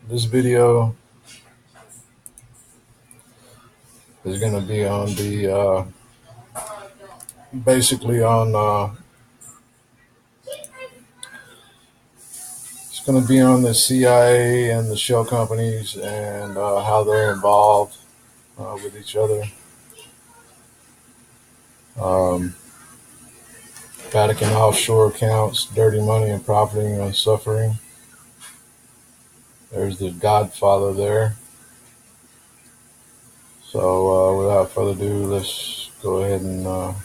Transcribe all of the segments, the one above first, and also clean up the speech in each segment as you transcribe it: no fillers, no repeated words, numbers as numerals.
This video is going to be on the basically on it's going to be on the CIA and the shell companies and how they're involved with each other. Um, Vatican offshore accounts, dirty money and profiting on suffering. There's the Godfather there. So without further ado, let's go ahead and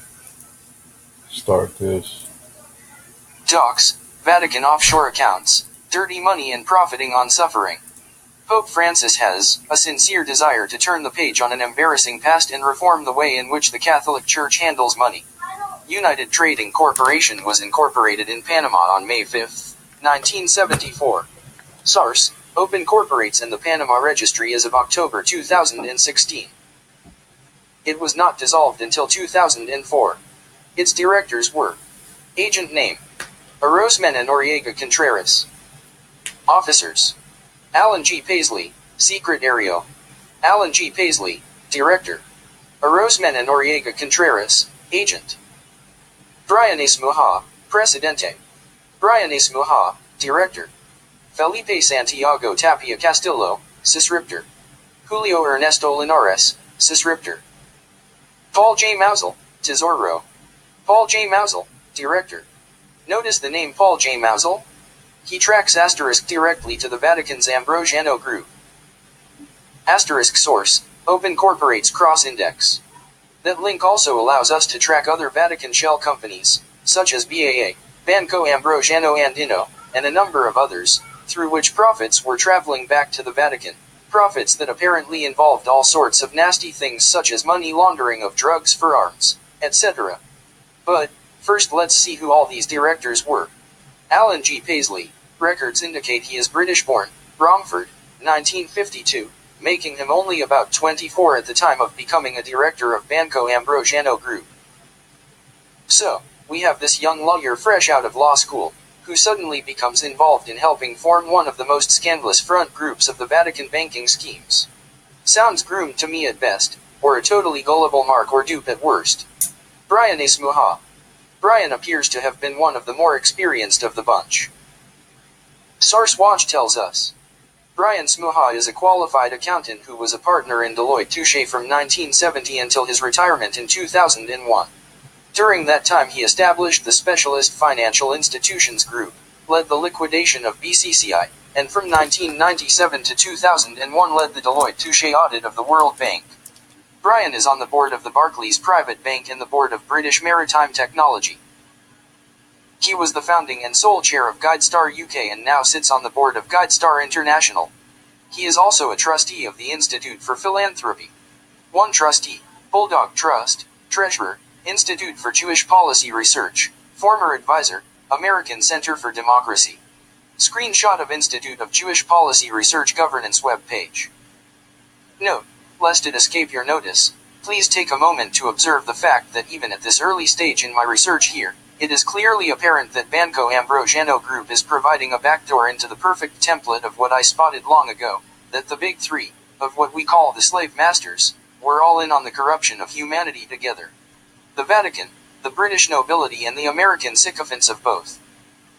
start this. Docs, Vatican offshore accounts, dirty money and profiting on suffering. Pope Francis has a sincere desire to turn the page on an embarrassing past and reform the way in which the Catholic Church handles money. United Trading Corporation was incorporated in Panama on May 5, 1974. SARS open corporates in the Panama Registry as of October 2016. It was not dissolved until 2004. Its directors were: Agent name: Orozmena Noriega Contreras. Officers: Alan G. Paisley, Secretario. Alan G. Paisley, Director. Orozmena Noriega Contreras, Agent. Brian A. Smuha, Presidente. Brian A. Smuha, Director. Felipe Santiago Tapia Castillo, Sysriptor. Julio Ernesto Linares, Sysriptor. Paul J. Mausel, Tesoro. Paul J. Mausel, Director. Notice the name Paul J. Mausel? He tracks asterisk directly to the Vatican's Ambrosiano group. Asterisk source, Open Corporates Cross-Index. That link also allows us to track other Vatican shell companies, such as BAA, Banco Ambrosiano Andino, and a number of others, through which profits were traveling back to the Vatican. Profits that apparently involved all sorts of nasty things such as money laundering of drugs for arms, etc. But, first let's see who all these directors were. Alan G. Paisley, records indicate he is British-born, Romford, 1952, making him only about 24 at the time of becoming a director of Banco Ambrosiano Group. So, we have this young lawyer fresh out of law school, who suddenly becomes involved in helping form one of the most scandalous front groups of the Vatican banking schemes. Sounds groomed to me at best, or a totally gullible mark or dupe at worst. Brian A. Smuha. Brian appears to have been one of the more experienced of the bunch. Source Watch tells us Brian Smuha is a qualified accountant who was a partner in Deloitte Touche from 1970 until his retirement in 2001. During that time he established the Specialist Financial Institutions Group, led the liquidation of BCCI, and from 1997 to 2001 led the Deloitte Touche audit of the World Bank. Brian is on the board of the Barclays Private Bank and the board of British Maritime Technology. He was the founding and sole chair of GuideStar UK and now sits on the board of GuideStar International. He is also a trustee of the Institute for Philanthropy. One trustee, Bulldog Trust, treasurer, Institute for Jewish Policy Research, former advisor, American Center for Democracy. Screenshot of Institute of Jewish Policy Research governance web page. Note: lest it escape your notice, please take a moment to observe the fact that even at this early stage in my research here, it is clearly apparent that Banco Ambrosiano Group is providing a backdoor into the perfect template of what I spotted long ago, that the big three, of what we call the slave masters, were all in on the corruption of humanity together. The Vatican, the British nobility and the American sycophants of both.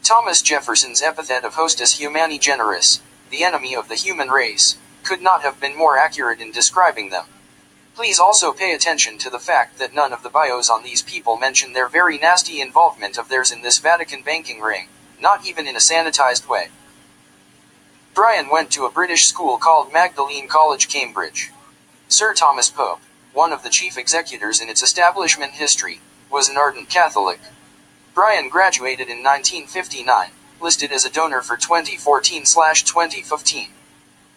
Thomas Jefferson's epithet of hostis humani generis, the enemy of the human race, could not have been more accurate in describing them. Please also pay attention to the fact that none of the bios on these people mention their very nasty involvement of theirs in this Vatican banking ring, not even in a sanitized way. Brian went to a British school called Magdalene College, Cambridge. Sir Thomas Pope, one of the chief executors in its establishment history, was an ardent Catholic. Brian graduated in 1959, listed as a donor for 2014/2015.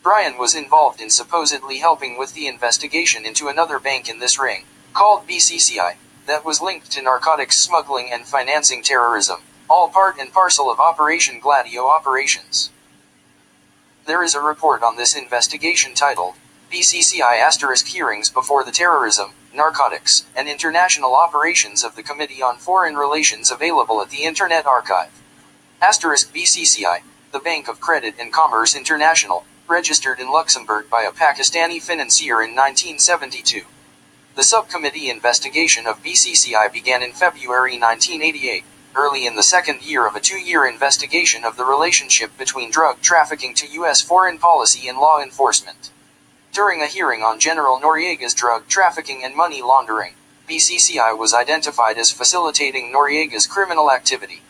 Brian was involved in supposedly helping with the investigation into another bank in this ring, called BCCI, that was linked to narcotics smuggling and financing terrorism, all part and parcel of Operation Gladio operations. There is a report on this investigation titled BCCI Hearings before the Terrorism, Narcotics, and International Operations of the Committee on Foreign Relations available at the Internet Archive. BCCI, the Bank of Credit and Commerce International, registered in Luxembourg by a Pakistani financier in 1972. The subcommittee investigation of BCCI began in February 1988, early in the second year of a two-year investigation of the relationship between drug trafficking to U.S. foreign policy and law enforcement. During a hearing on General Noriega's drug trafficking and money laundering, BCCI was identified as facilitating Noriega's criminal activity.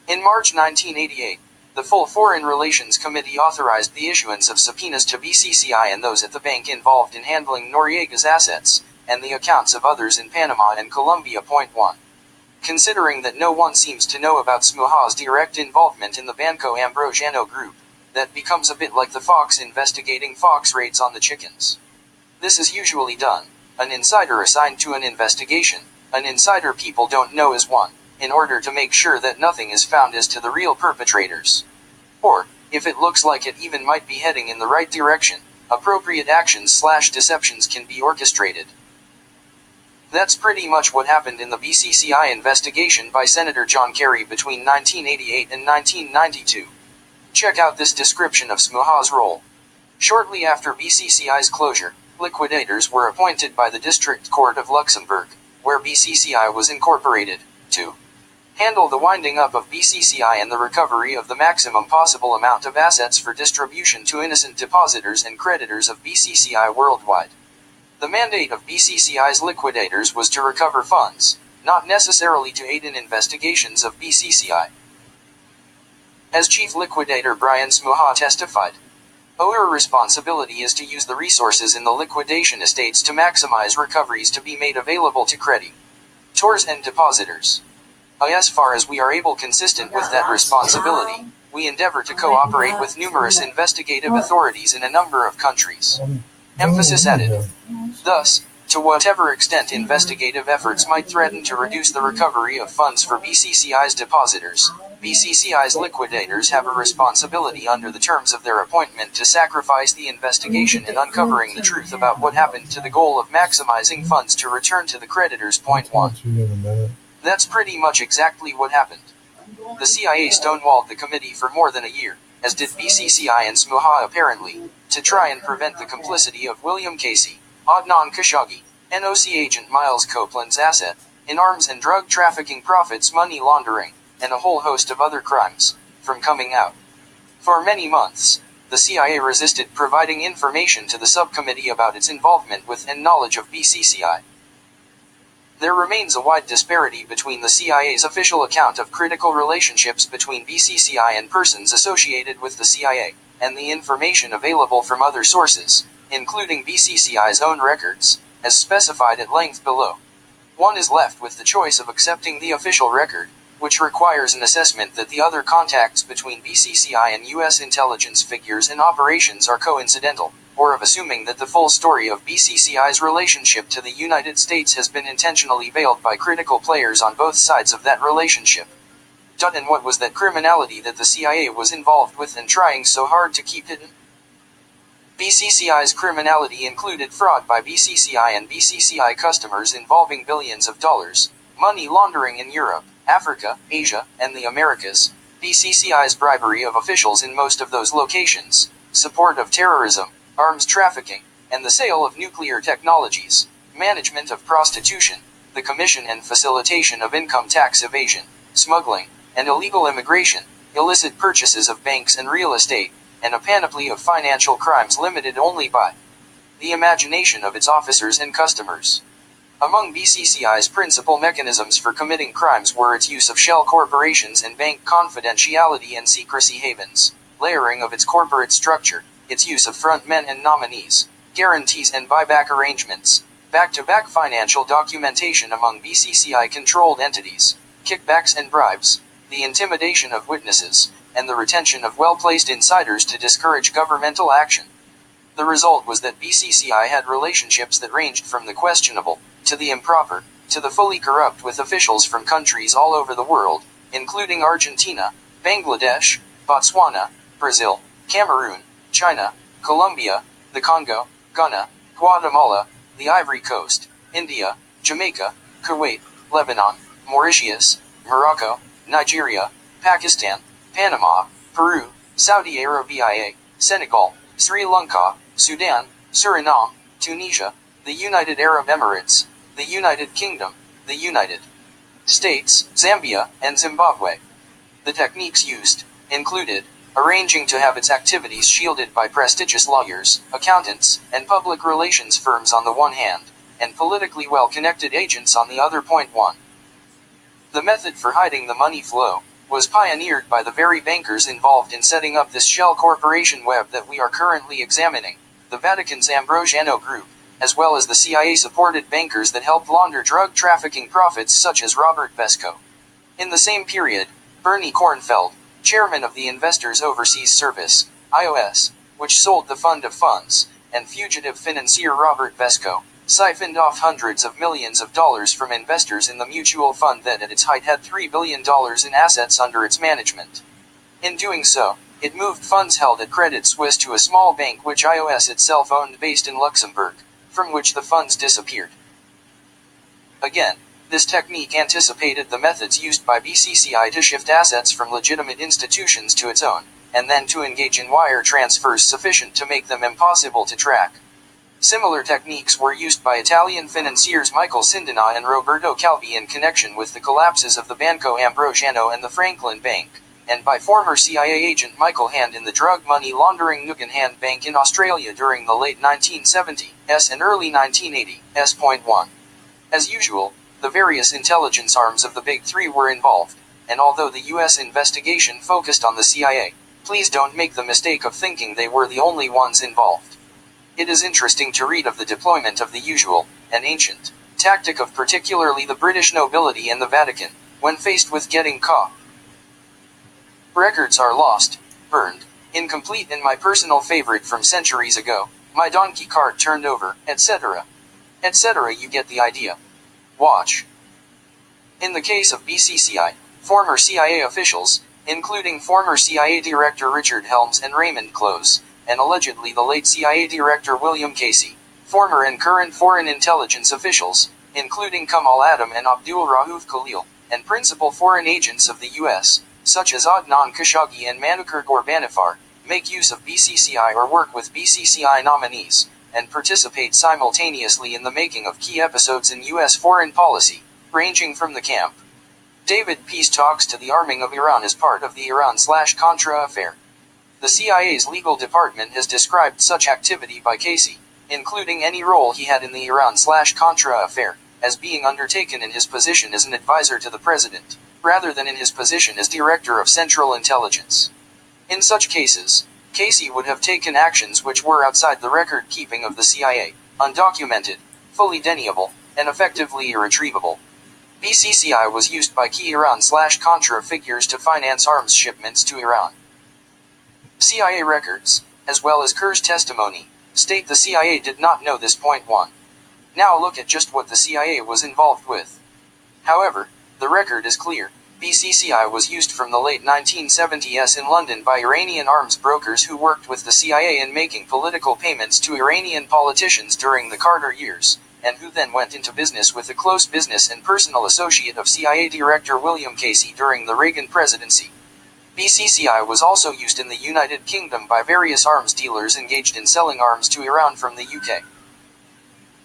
In March 1988, the full Foreign Relations Committee authorized the issuance of subpoenas to BCCI and those at the bank involved in handling Noriega's assets, and the accounts of others in Panama and Colombia. 1. Considering that no one seems to know about Smuha's direct involvement in the Banco Ambrosiano group, that becomes a bit like the fox investigating fox raids on the chickens. This is usually done. An insider assigned to an investigation, an insider people don't know is one, in order to make sure that nothing is found as to the real perpetrators. Or, if it looks like it even might be heading in the right direction, appropriate actions/deceptions can be orchestrated. That's pretty much what happened in the BCCI investigation by Senator John Kerry between 1988 and 1992. Check out this description of Smuha's role. Shortly after BCCI's closure, liquidators were appointed by the District Court of Luxembourg, where BCCI was incorporated, to handle the winding up of BCCI and the recovery of the maximum possible amount of assets for distribution to innocent depositors and creditors of BCCI worldwide. The mandate of BCCI's liquidators was to recover funds, not necessarily to aid in investigations of BCCI. As Chief Liquidator Brian Smuha testified, our responsibility is to use the resources in the liquidation estates to maximize recoveries to be made available to creditors and depositors. As far as we are able consistent with that responsibility, we endeavor to cooperate with numerous investigative authorities in a number of countries. Emphasis added. Thus, to whatever extent investigative efforts might threaten to reduce the recovery of funds for BCCI's depositors, BCCI's liquidators have a responsibility under the terms of their appointment to sacrifice the investigation in uncovering the truth about what happened to the goal of maximizing funds to return to the creditors. 1. That's pretty much exactly what happened. The CIA stonewalled the committee for more than a year, as did BCCI and Smuha apparently, to try and prevent the complicity of William Casey, Adnan Khashoggi, NOC agent Miles Copeland's asset, in arms and drug trafficking profits, money laundering, and a whole host of other crimes, from coming out. For many months, the CIA resisted providing information to the subcommittee about its involvement with and knowledge of BCCI. There remains a wide disparity between the CIA's official account of critical relationships between BCCI and persons associated with the CIA, and the information available from other sources, including BCCI's own records, as specified at length below. One is left with the choice of accepting the official record, which requires an assessment that the other contacts between BCCI and U.S. intelligence figures and operations are coincidental, or of assuming that the full story of BCCI's relationship to the United States has been intentionally veiled by critical players on both sides of that relationship. And what was that criminality that the CIA was involved with and trying so hard to keep hidden? BCCI's criminality included fraud by BCCI and BCCI customers involving billions of dollars, money laundering in Europe, Africa, Asia, and the Americas, BCCI's bribery of officials in most of those locations, support of terrorism, arms trafficking, and the sale of nuclear technologies, management of prostitution, the commission and facilitation of income tax evasion, smuggling, and illegal immigration, illicit purchases of banks and real estate, and a panoply of financial crimes limited only by the imagination of its officers and customers. Among BCCI's principal mechanisms for committing crimes were its use of shell corporations and bank confidentiality and secrecy havens, layering of its corporate structure, its use of frontmen and nominees, guarantees and buyback arrangements, back-to-back financial documentation among BCCI-controlled entities, kickbacks and bribes, the intimidation of witnesses, and the retention of well-placed insiders to discourage governmental action. The result was that BCCI had relationships that ranged from the questionable, to the improper, to the fully corrupt with officials from countries all over the world, including Argentina, Bangladesh, Botswana, Brazil, Cameroon, China, Colombia, the Congo, Ghana, Guatemala, the Ivory Coast, India, Jamaica, Kuwait, Lebanon, Mauritius, Morocco, Nigeria, Pakistan, Panama, Peru, Saudi Arabia, Senegal, Sri Lanka, Sudan, Suriname, Tunisia, the United Arab Emirates, the United Kingdom, the United States, Zambia, and Zimbabwe. The techniques used included arranging to have its activities shielded by prestigious lawyers, accountants, and public relations firms on the one hand, and politically well-connected agents on the other. 1. The method for hiding the money flow was pioneered by the very bankers involved in setting up this shell corporation web that we are currently examining, the Vatican's Ambrosiano Group, as well as the CIA-supported bankers that helped launder drug trafficking profits such as Robert Vesco. In the same period, Bernie Kornfeld, chairman of the Investors Overseas Service, IOS, which sold the fund of funds, and fugitive financier Robert Vesco, siphoned off hundreds of millions of dollars from investors in the mutual fund that at its height had $3 billion in assets under its management. In doing so, it moved funds held at Credit Suisse to a small bank which IOS itself owned based in Luxembourg, from which the funds disappeared. Again, this technique anticipated the methods used by BCCI to shift assets from legitimate institutions to its own, and then to engage in wire transfers sufficient to make them impossible to track. Similar techniques were used by Italian financiers Michael Sindona and Roberto Calvi in connection with the collapses of the Banco Ambrosiano and the Franklin Bank, and by former CIA agent Michael Hand in the drug money laundering Nugan Hand Bank in Australia during the late 1970s and early 1980s. 1. As usual, the various intelligence arms of the Big Three were involved, and although the U.S. investigation focused on the CIA, please don't make the mistake of thinking they were the only ones involved. It is interesting to read of the deployment of the usual, and ancient, tactic of particularly the British nobility and the Vatican, when faced with getting caught. Records are lost, burned, incomplete, and my personal favorite from centuries ago, my donkey cart turned over, etc. etc. You get the idea. Watch. In the case of BCCI, former CIA officials, including former CIA Director Richard Helms and Raymond Close, and allegedly the late CIA Director William Casey, former and current foreign intelligence officials, including Kamal Adam and Abdul Rauf Khalil, and principal foreign agents of the U.S., such as Adnan Khashoggi and Manukar Ghorbanifar, make use of BCCI or work with BCCI nominees, and participate simultaneously in the making of key episodes in U.S. foreign policy, ranging from the Camp David peace talks to the arming of Iran as part of the Iran/Contra affair. The CIA's legal department has described such activity by Casey, including any role he had in the Iran/Contra affair, as being undertaken in his position as an advisor to the president, rather than in his position as Director of Central Intelligence. In such cases, Casey would have taken actions which were outside the record-keeping of the CIA, undocumented, fully deniable, and effectively irretrievable. BCCI was used by key Iran/Contra figures to finance arms shipments to Iran. CIA records, as well as Kerr's testimony, state the CIA did not know this. 1. Now look at just what the CIA was involved with. However, the record is clear. BCCI was used from the late 1970s in London by Iranian arms brokers who worked with the CIA in making political payments to Iranian politicians during the Carter years, and who then went into business with a close business and personal associate of CIA Director William Casey during the Reagan presidency. BCCI was also used in the United Kingdom by various arms dealers engaged in selling arms to Iran from the UK.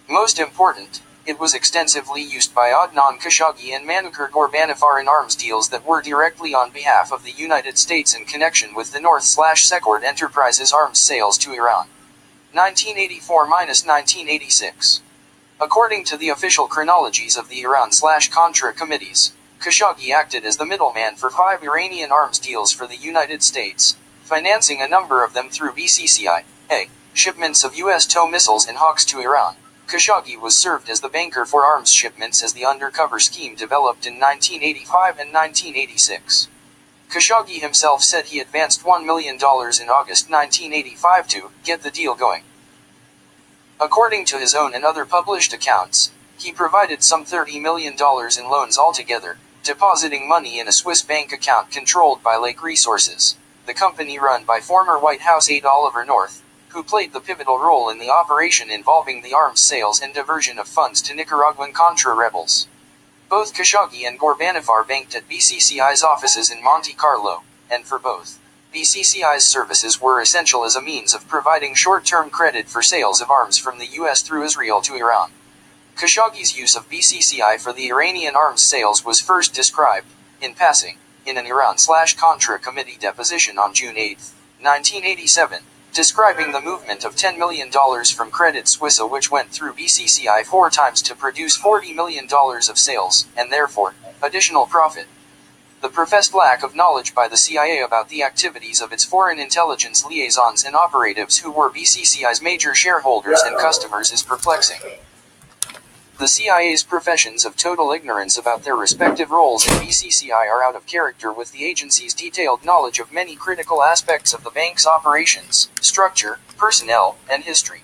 Most important, it was extensively used by Adnan Khashoggi and Manukar Ghorbanifar in arms deals that were directly on behalf of the United States in connection with the North/Secord Enterprises arms sales to Iran. 1984–1986. According to the official chronologies of the Iran/Contra committees, Khashoggi acted as the middleman for 5 Iranian arms deals for the United States, financing a number of them through BCCI. Shipments of U.S. TOW missiles and Hawks to Iran. Khashoggi was served as the banker for arms shipments as the undercover scheme developed in 1985 and 1986. Khashoggi himself said he advanced $1 million in August 1985 to get the deal going. According to his own and other published accounts, he provided some $30 million in loans altogether, depositing money in a Swiss bank account controlled by Lake Resources, the company run by former White House aide Oliver North, who played the pivotal role in the operation involving the arms sales and diversion of funds to Nicaraguan Contra rebels. Both Khashoggi and Ghorbanifar banked at BCCI's offices in Monte Carlo, and for both, BCCI's services were essential as a means of providing short-term credit for sales of arms from the US through Israel to Iran. Khashoggi's use of BCCI for the Iranian arms sales was first described, in passing, in an Iran/Contra Committee deposition on June 8, 1987, describing the movement of $10 million from Credit Suisse, which went through BCCI 4 times to produce $40 million of sales, and therefore, additional profit. The professed lack of knowledge by the CIA about the activities of its foreign intelligence liaisons and operatives who were BCCI's major shareholders and customers is perplexing. The CIA's professions of total ignorance about their respective roles in BCCI are out of character with the agency's detailed knowledge of many critical aspects of the bank's operations, structure, personnel, and history.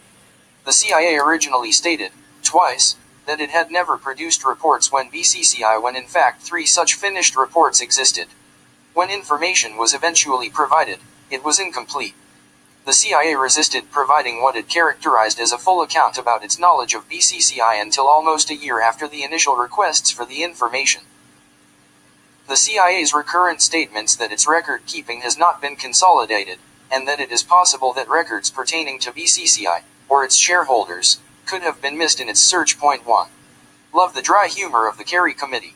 The CIA originally stated, twice, that it had never produced reports when BCCI when in fact 3 such finished reports existed. When information was eventually provided, it was incomplete. The CIA resisted providing what it characterized as a full account about its knowledge of BCCI until almost a year after the initial requests for the information. The CIA's recurrent statements that its record keeping has not been consolidated, and that it is possible that records pertaining to BCCI, or its shareholders, could have been missed in its search. Point 1. Love the dry humor of the Kerry Committee.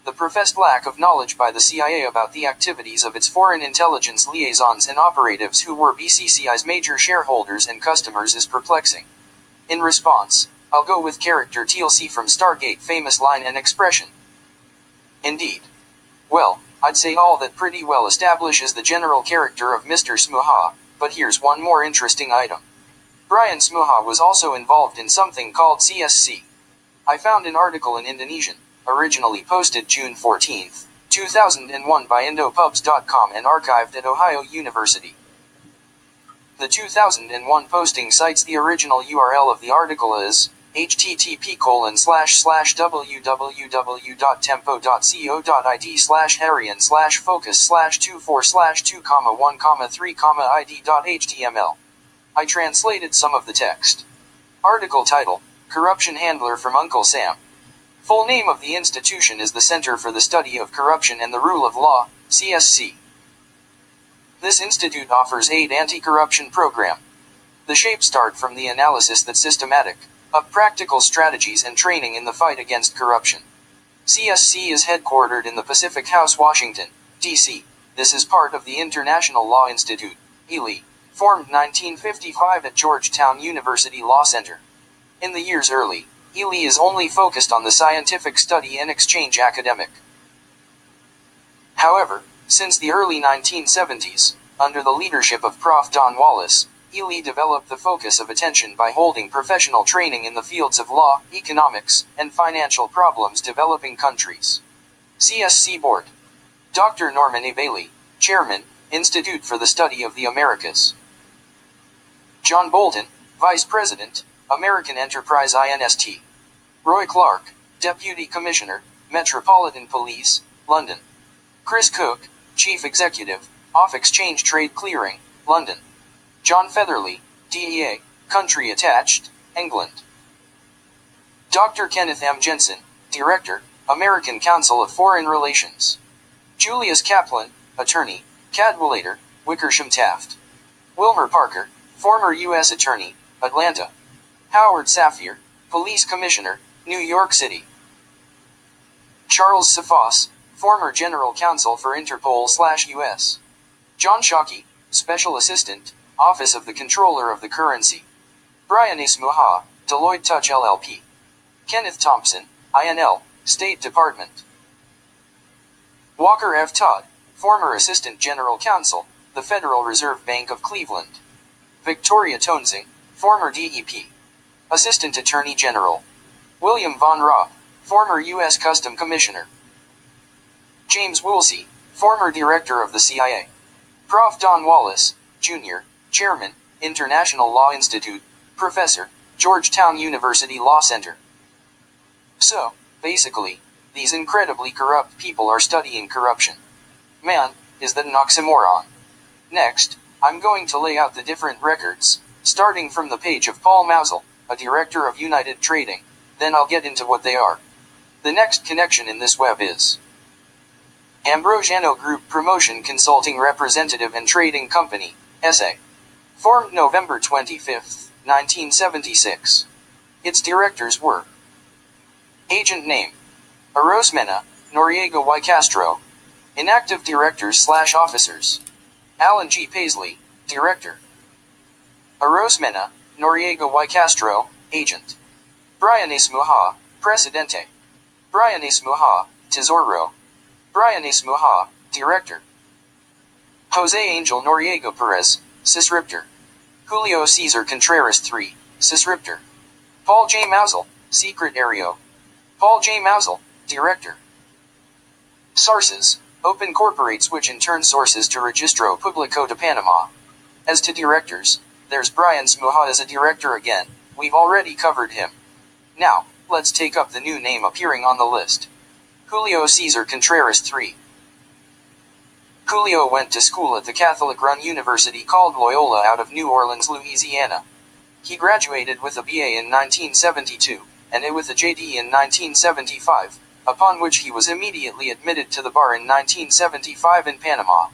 The professed lack of knowledge by the CIA about the activities of its foreign intelligence liaisons and operatives who were BCCI's major shareholders and customers is perplexing. In response, I'll go with character TLC from Stargate famous line and expression. Indeed. Well, I'd say all that pretty well establishes the general character of Mr. Smuha, but here's one more interesting item. Brian Smuha was also involved in something called CSC. I found an article in Indonesian, originally posted June 14, 2001 by Indopubs.com and archived at Ohio University. The 2001 posting cites the original URL of the article as http://www.tempo.co.id/harian/focus/24/2,1,3,id.html. I translated some of the text. Article title, Corruption Handler from Uncle Sam. Full name of the institution is the Center for the Study of Corruption and the Rule of Law, CSC. This institute offers 8 anti-corruption program. The shape start from the analysis that systematic, of practical strategies and training in the fight against corruption. CSC is headquartered in the Pacific House, Washington, D.C. This is part of the International Law Institute, ILI, formed 1955 at Georgetown University Law Center. In the years early, ILI is only focused on the scientific study and exchange academic. However, since the early 1970s, under the leadership of Prof. Don Wallace, ILI developed the focus of attention by holding professional training in the fields of law, economics, and financial problems developing countries. CSC Board. Dr. Norman A. Bailey, Chairman, Institute for the Study of the Americas. John Bolton, Vice President, American Enterprise INST. Roy Clark, Deputy Commissioner, Metropolitan Police, London. Chris Cook, Chief Executive, Off Exchange Trade Clearing, London. John Featherly, DEA, Country Attached, England. Dr. Kenneth M. Jensen, Director, American Council of Foreign Relations. Julius Kaplan, Attorney, Cadwallader, Wickersham Taft. Wilmer Parker, former U.S. Attorney, Atlanta. Howard Safir, Police Commissioner, New York City. Charles Safas, former General Counsel for Interpol/U.S. John Shockey, Special Assistant, Office of the Controller of the Currency. Brian A. Smuha, Deloitte Touch LLP. Kenneth Thompson, INL, State Department. Walker F. Todd, former Assistant General Counsel, the Federal Reserve Bank of Cleveland. Victoria Toensing, former DEP. Assistant Attorney General. William Von Raab, former U.S. Custom Commissioner. James Woolsey, former Director of the CIA. Prof. Don Wallace, Jr., Chairman, International Law Institute, Professor, Georgetown University Law Center. So, basically, these incredibly corrupt people are studying corruption. Man, is that an oxymoron? Next, I'm going to lay out the different records, starting from the page of Paul Mausel, a director of United Trading, then I'll get into what they are. The next connection in this web is Ambrosiano Group Promotion Consulting Representative and Trading Company, S.A. Formed November 25, 1976. Its directors were: Agent name: Arosmena, Noriega y Castro. Inactive directors/officers: Alan G. Paisley, Director. Arosmena, Noriega y Castro, Agent. Brian Esmuha, Presidente. Brian Esmuha, Tesoro. Brian Esmuha, Director. Jose Angel Noriega Perez, Sysriptor. Julio Cesar Contreras III, Sysriptor. Paul J. Mausel, Secretario. Paul J. Mausel, Director. Sources: Open Corporates, which in turn sources to Registro Público de Panama. As to directors, there's Brian Smuha as a director again. We've already covered him. Now, let's take up the new name appearing on the list. Julio Cesar Contreras III. Julio went to school at the Catholic-run university called Loyola out of New Orleans, Louisiana. He graduated with a BA in 1972, and with a JD in 1975, upon which he was immediately admitted to the bar in 1975 in Panama.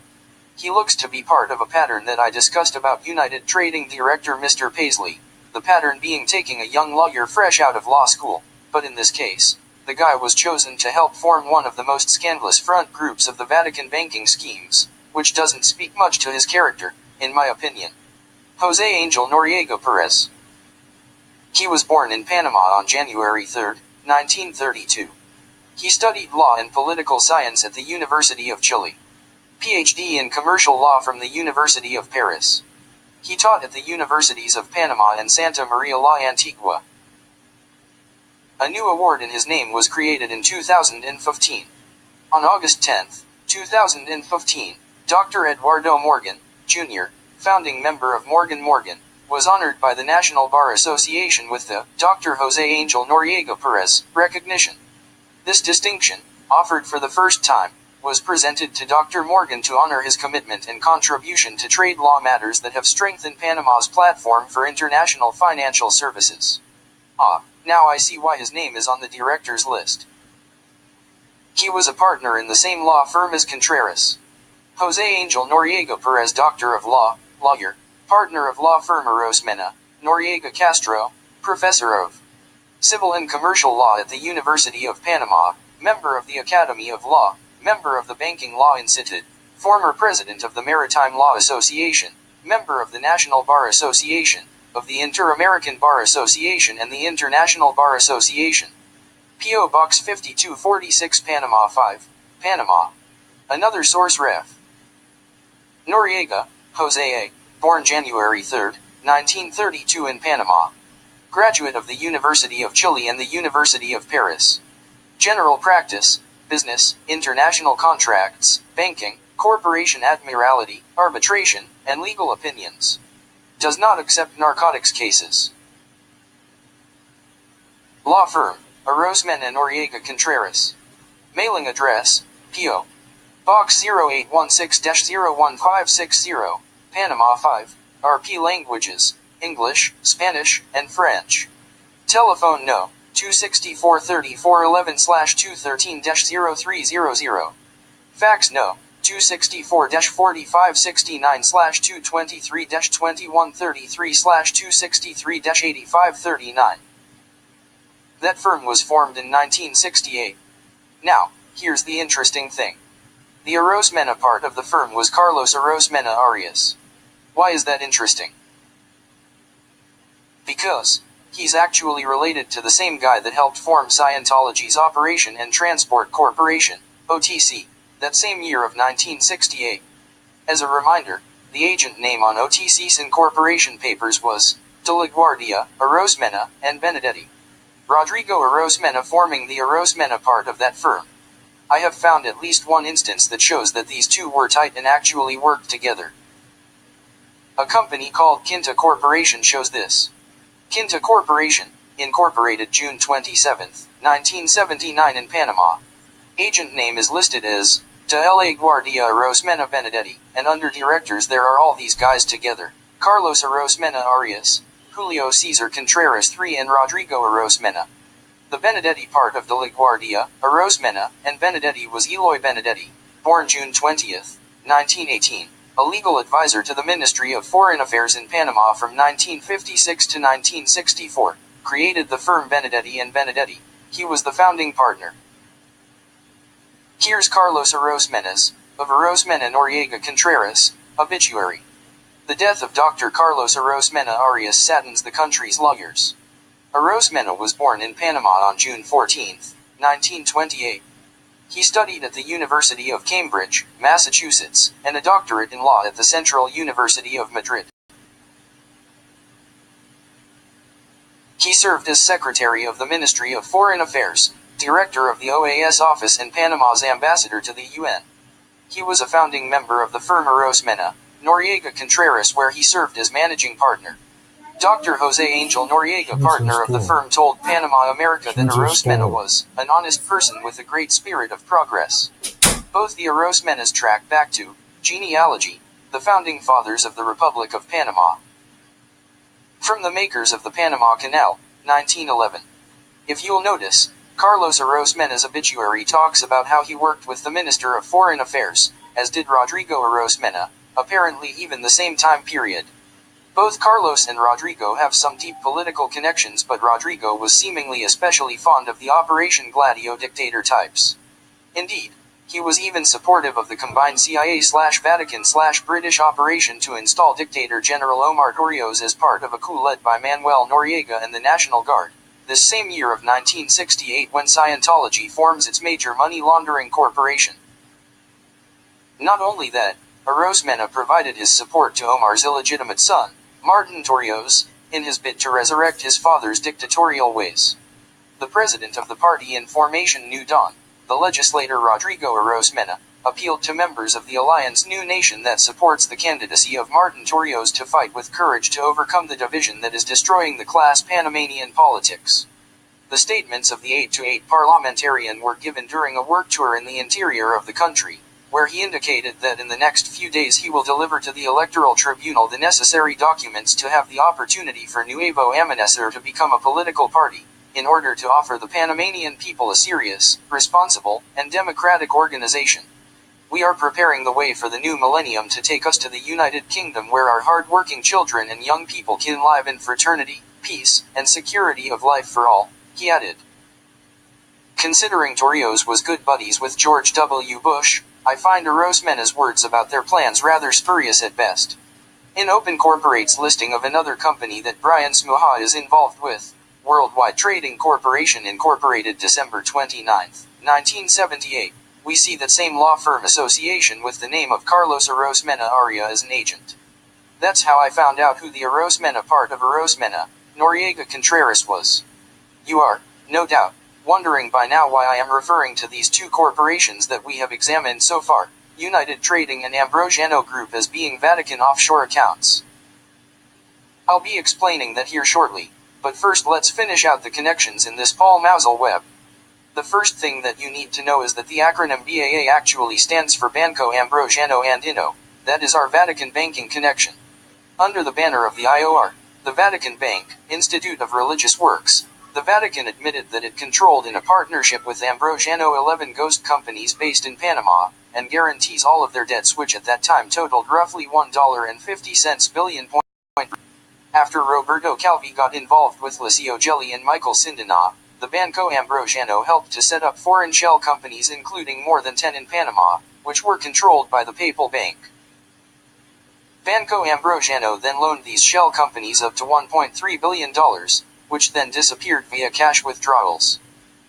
He looks to be part of a pattern that I discussed about United Trading Director Mr. Paisley, the pattern being taking a young lawyer fresh out of law school, but in this case, the guy was chosen to help form one of the most scandalous front groups of the Vatican banking schemes, which doesn't speak much to his character, in my opinion. Jose Angel Noriega Perez. He was born in Panama on January 3, 1932. He studied law and political science at the University of Chile. PhD in commercial law from the University of Paris. He taught at the universities of Panama and Santa Maria la Antigua. A new award in his name was created in 2015. On August 10, 2015, Dr. Eduardo Morgan, Jr., founding member of Morgan Morgan, was honored by the National Bar Association with the Dr. Jose Angel Noriega Perez recognition. This distinction, offered for the first time, was presented to Dr. Morgan to honor his commitment and contribution to trade law matters that have strengthened Panama's platform for international financial services. Now I see why his name is on the directors list. He was a partner in the same law firm as Contreras. Jose Angel Noriega Perez, Doctor of Law, lawyer, partner of law firm Arosmena, Noriega Castro, professor of Civil and Commercial Law at the University of Panama, member of the Academy of Law, member of the Banking Law Institute, former president of the Maritime Law Association, member of the National Bar Association, of the Inter-American Bar Association and the International Bar Association. P.O. Box 5246 Panama 5, Panama. Another source ref. Noriega, Jose A., born January 3, 1932 in Panama. Graduate of the University of Chile and the University of Paris. General practice: business, international contracts, banking, corporation admiralty, arbitration, and legal opinions. Does not accept narcotics cases. Law firm: Arosmena Noriega Contreras. Mailing address: P.O. Box 0816-01560, Panama 5, RP. Languages: English, Spanish, and French. Telephone: No. 264-3411/213-0300. Fax: No. 264-4569/223-2133/263-8539. That firm was formed in 1968. Now, here's the interesting thing. The Arosmena part of the firm was Carlos Arosmena Arias. Why is that interesting? Because he's actually related to the same guy that helped form Scientology's Operation and Transport Corporation, OTC, that same year of 1968. As a reminder, the agent name on OTC's incorporation papers was De La Guardia, Arosmena, and Benedetti. Rodrigo Arosmena forming the Arosmena part of that firm. I have found at least one instance that shows that these two were tight and actually worked together. A company called Quinta Corporation shows this. Quinta Corporation, incorporated June 27, 1979 in Panama. Agent name is listed as De La Guardia Arosmena Benedetti, and under directors there are all these guys together: Carlos Arosmena Arias, Julio Cesar Contreras III, and Rodrigo Arosmena. The Benedetti part of De La Guardia, Arosmena, and Benedetti was Eloy Benedetti. born June 20, 1918, a legal advisor to the Ministry of Foreign Affairs in Panama from 1956 to 1964, created the firm Benedetti and Benedetti. He was the founding partner. Here's Carlos Arosmenas, of Arosmena Noriega Contreras, obituary. The death of Dr. Carlos Arosmena Arias saddens the country's lawyers. Arosmena was born in Panama on June 14, 1928. He studied at the University of Cambridge, Massachusetts, and a doctorate in law at the Central University of Madrid. He served as Secretary of the Ministry of Foreign Affairs, Director of the OAS office and Panama's ambassador to the UN. He was a founding member of the firm Arosmena Noriega Contreras, where he served as managing partner. Dr. Jose Angel Noriega, partner of the firm, told Panama America that Arosmena was an honest person with a great spirit of progress. Both the Arosmenas track back to genealogy, the founding fathers of the Republic of Panama. From the makers of the Panama Canal, 1911. If you'll notice, Carlos Arosmena's obituary talks about how he worked with the Minister of Foreign Affairs, as did Rodrigo Arosmena, apparently even the same time period. Both Carlos and Rodrigo have some deep political connections, but Rodrigo was seemingly especially fond of the Operation Gladio dictator types. Indeed, he was even supportive of the combined CIA/Vatican/British operation to install dictator General Omar Torrijos as part of a coup led by Manuel Noriega and the National Guard, this same year of 1968, when Scientology forms its major money laundering corporation. Not only that, Arosmena provided his support to Omar's illegitimate son, Martin Torrijos, in his bid to resurrect his father's dictatorial ways. The president of the party in formation, New Dawn, the legislator Rodrigo Arosmena, appealed to members of the Alliance New Nation that supports the candidacy of Martin Torrijos to fight with courage to overcome the division that is destroying the class Panamanian politics. The statements of the 8-8 parliamentarian were given during a work tour in the interior of the country, where he indicated that in the next few days he will deliver to the Electoral Tribunal the necessary documents to have the opportunity for Nuevo Amanecer to become a political party, in order to offer the Panamanian people a serious, responsible, and democratic organization. We are preparing the way for the new millennium to take us to the United Kingdom, where our hard-working children and young people can live in fraternity, peace, and security of life for all, he added. Considering Torrijos was good buddies with George W. Bush, I find Arosmena's words about their plans rather spurious at best. In Open Corporate's listing of another company that Brian Smuha is involved with, Worldwide Trading Corporation Incorporated, December 29, 1978, we see that same law firm association with the name of Carlos Arosmena Aria as an agent. That's how I found out who the Arosmena part of Arosmena Noriega Contreras was. You are, no doubt, wondering by now why I am referring to these two corporations that we have examined so far, United Trading and Ambrosiano Group, as being Vatican offshore accounts. I'll be explaining that here shortly, but first let's finish out the connections in this Paul Mausel web. The first thing that you need to know is that the acronym BAA actually stands for Banco Ambrosiano Andino, that is our Vatican banking connection. Under the banner of the IOR, the Vatican Bank, Institute of Religious Works, the Vatican admitted that it controlled in a partnership with Ambrosiano 11 ghost companies based in Panama, and guarantees all of their debts, which at that time totaled roughly $1.50 billion. After Roberto Calvi got involved with Licio Gelli and Michael Sindana, the Banco Ambrosiano helped to set up foreign shell companies, including more than 10 in Panama, which were controlled by the Papal Bank. Banco Ambrosiano then loaned these shell companies up to $1.3 billion, which then disappeared via cash withdrawals.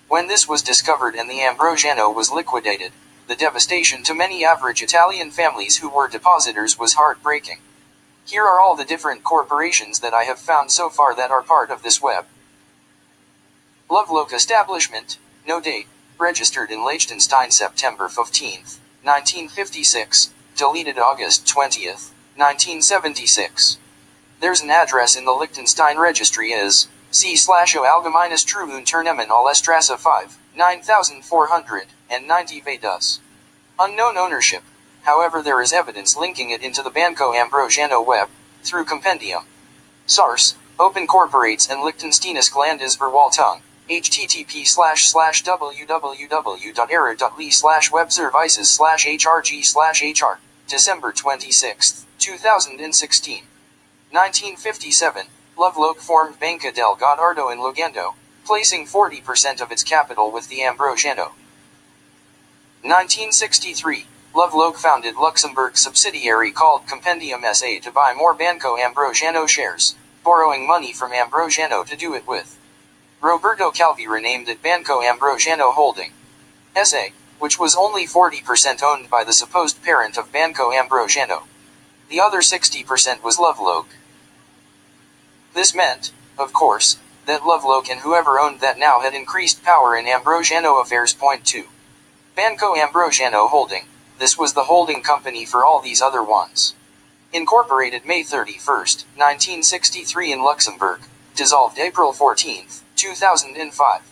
When this was discovered and the Ambrosiano was liquidated, the devastation to many average Italian families who were depositors was heartbreaking. Here are all the different corporations that I have found so far that are part of this web. Lovelock Establishment, no date, registered in Liechtenstein September 15, 1956, deleted August 20, 1976. There's an address in the Liechtenstein registry as C/O Allgemeines Treuunternehmen Allstrasse 5, 9490 Vedas. Unknown ownership. However, there is evidence linking it into the Banco Ambrosiano web, through compendium. SARS, Open Corporates and Liechtensteinische Landesverwaltung, http://www.era.li/webservices/hrg/hr, December 26, 2016. 1957, Lovelock formed Banca del Gottardo in Lugano, placing 40% of its capital with the Ambrosiano. 1963, Lovelock founded Luxembourg subsidiary called Compendium SA to buy more Banco Ambrosiano shares, borrowing money from Ambrosiano to do it with. Roberto Calvi renamed it Banco Ambrosiano Holding SA, which was only 40% owned by the supposed parent of Banco Ambrosiano. The other 60% was Lovelock. This meant, of course, that Lovelock and whoever owned that now had increased power in Ambrosiano affairs. Point 2. Banco Ambrosiano Holding, this was the holding company for all these other ones. Incorporated May 31, 1963 in Luxembourg, dissolved April 14, 2005.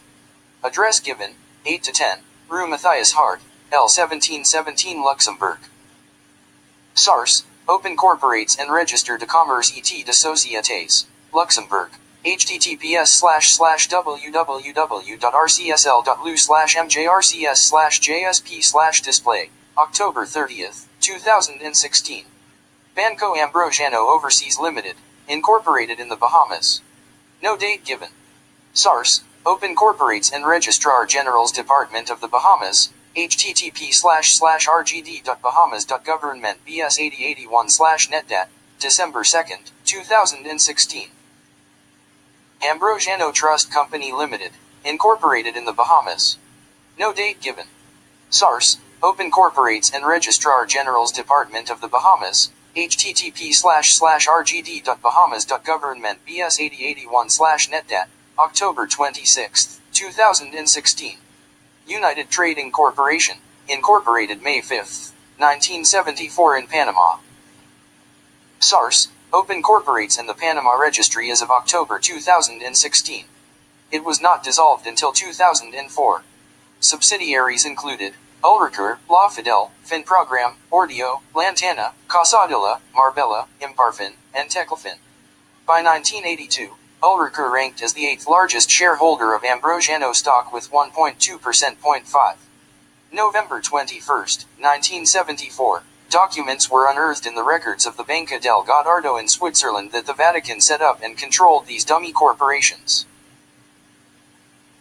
Address given, 8-10, Rue Matthias Hart, L 1717 Luxembourg. SARS, Open Corporates and Register de Commerce et de Sociétés, Luxembourg. https://www.rcsl.lu/mjrcs/jsp/display, October 30, 2016. Banco Ambrosiano Overseas Limited, incorporated in the Bahamas. No date given. SARS, Open Corporates and Registrar General's Department of the Bahamas, http://rgd.bahamas.government/bs8081/netdat, December 2, 2016. Ambrosiano Trust Company Limited, incorporated in the Bahamas. No date given. SARS, Open Corporates and Registrar General's Department of the Bahamas, http://rgd.bahamas.government/bs8081/netdat, October 26, 2016. United Trading Corporation, incorporated May 5, 1974 in Panama. SARS, Open Corporates and the Panama Registry as of October 2016. It was not dissolved until 2004. Subsidiaries included Ulricur, La Fidel, Finprogram, Ordio, Lantana, Casadilla, Marbella, Imparfin, and Teclafin. By 1982, Ulricur ranked as the 8th largest shareholder of Ambrosiano stock with 1.2%. November 21, 1974. Documents were unearthed in the records of the Banca del Gottardo in Switzerland that the Vatican set up and controlled these dummy corporations.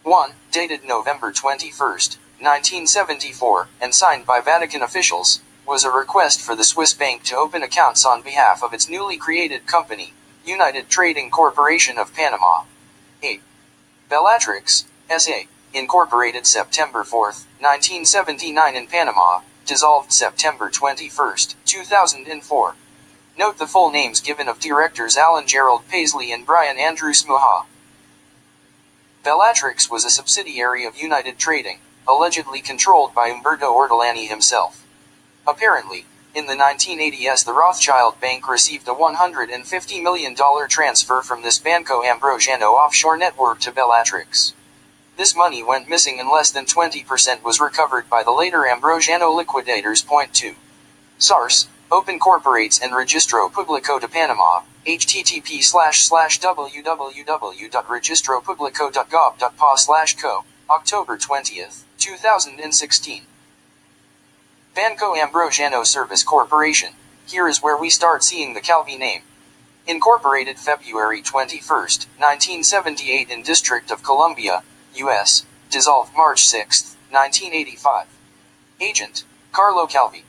1. Dated November 21, 1974, and signed by Vatican officials, was a request for the Swiss bank to open accounts on behalf of its newly created company, United Trading Corporation of Panama. 8. Bellatrix, S.A., incorporated September 4, 1979 in Panama, dissolved September 21, 2004. Note the full names given of directors Alan Gerald Paisley and Brian Andrew Smuha. Bellatrix was a subsidiary of United Trading, allegedly controlled by Umberto Ortolani himself. Apparently, in the 1980s the Rothschild Bank received a $150 million transfer from this Banco Ambrosiano offshore network to Bellatrix. This money went missing and less than 20% was recovered by the later Ambrosiano liquidators. Point 2. SARS, Open Corporates and Registro Público de Panama, http://www.registropublico.gov.pa/co, October 20, 2016. Banco Ambrosiano Service Corporation, here is where we start seeing the Calvi name. Incorporated February 21, 1978 in District of Columbia, U.S., dissolved March 6, 1985. Agent, Carlo Calvi.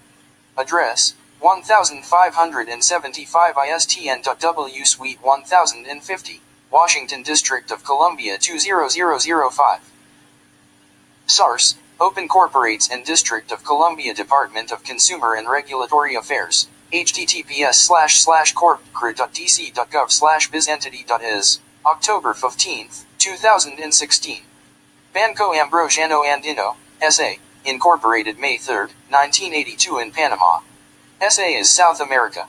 Address, 1575 ISTN.W Suite 1050, Washington District of Columbia 20005. SARS, Open Corporates and District of Columbia Department of Consumer and Regulatory Affairs, https://corp.dc.gov/bizentity.is, October 15, 2016. Banco Ambrosiano Andino, S.A., incorporated May 3, 1982 in Panama. S.A. is South America.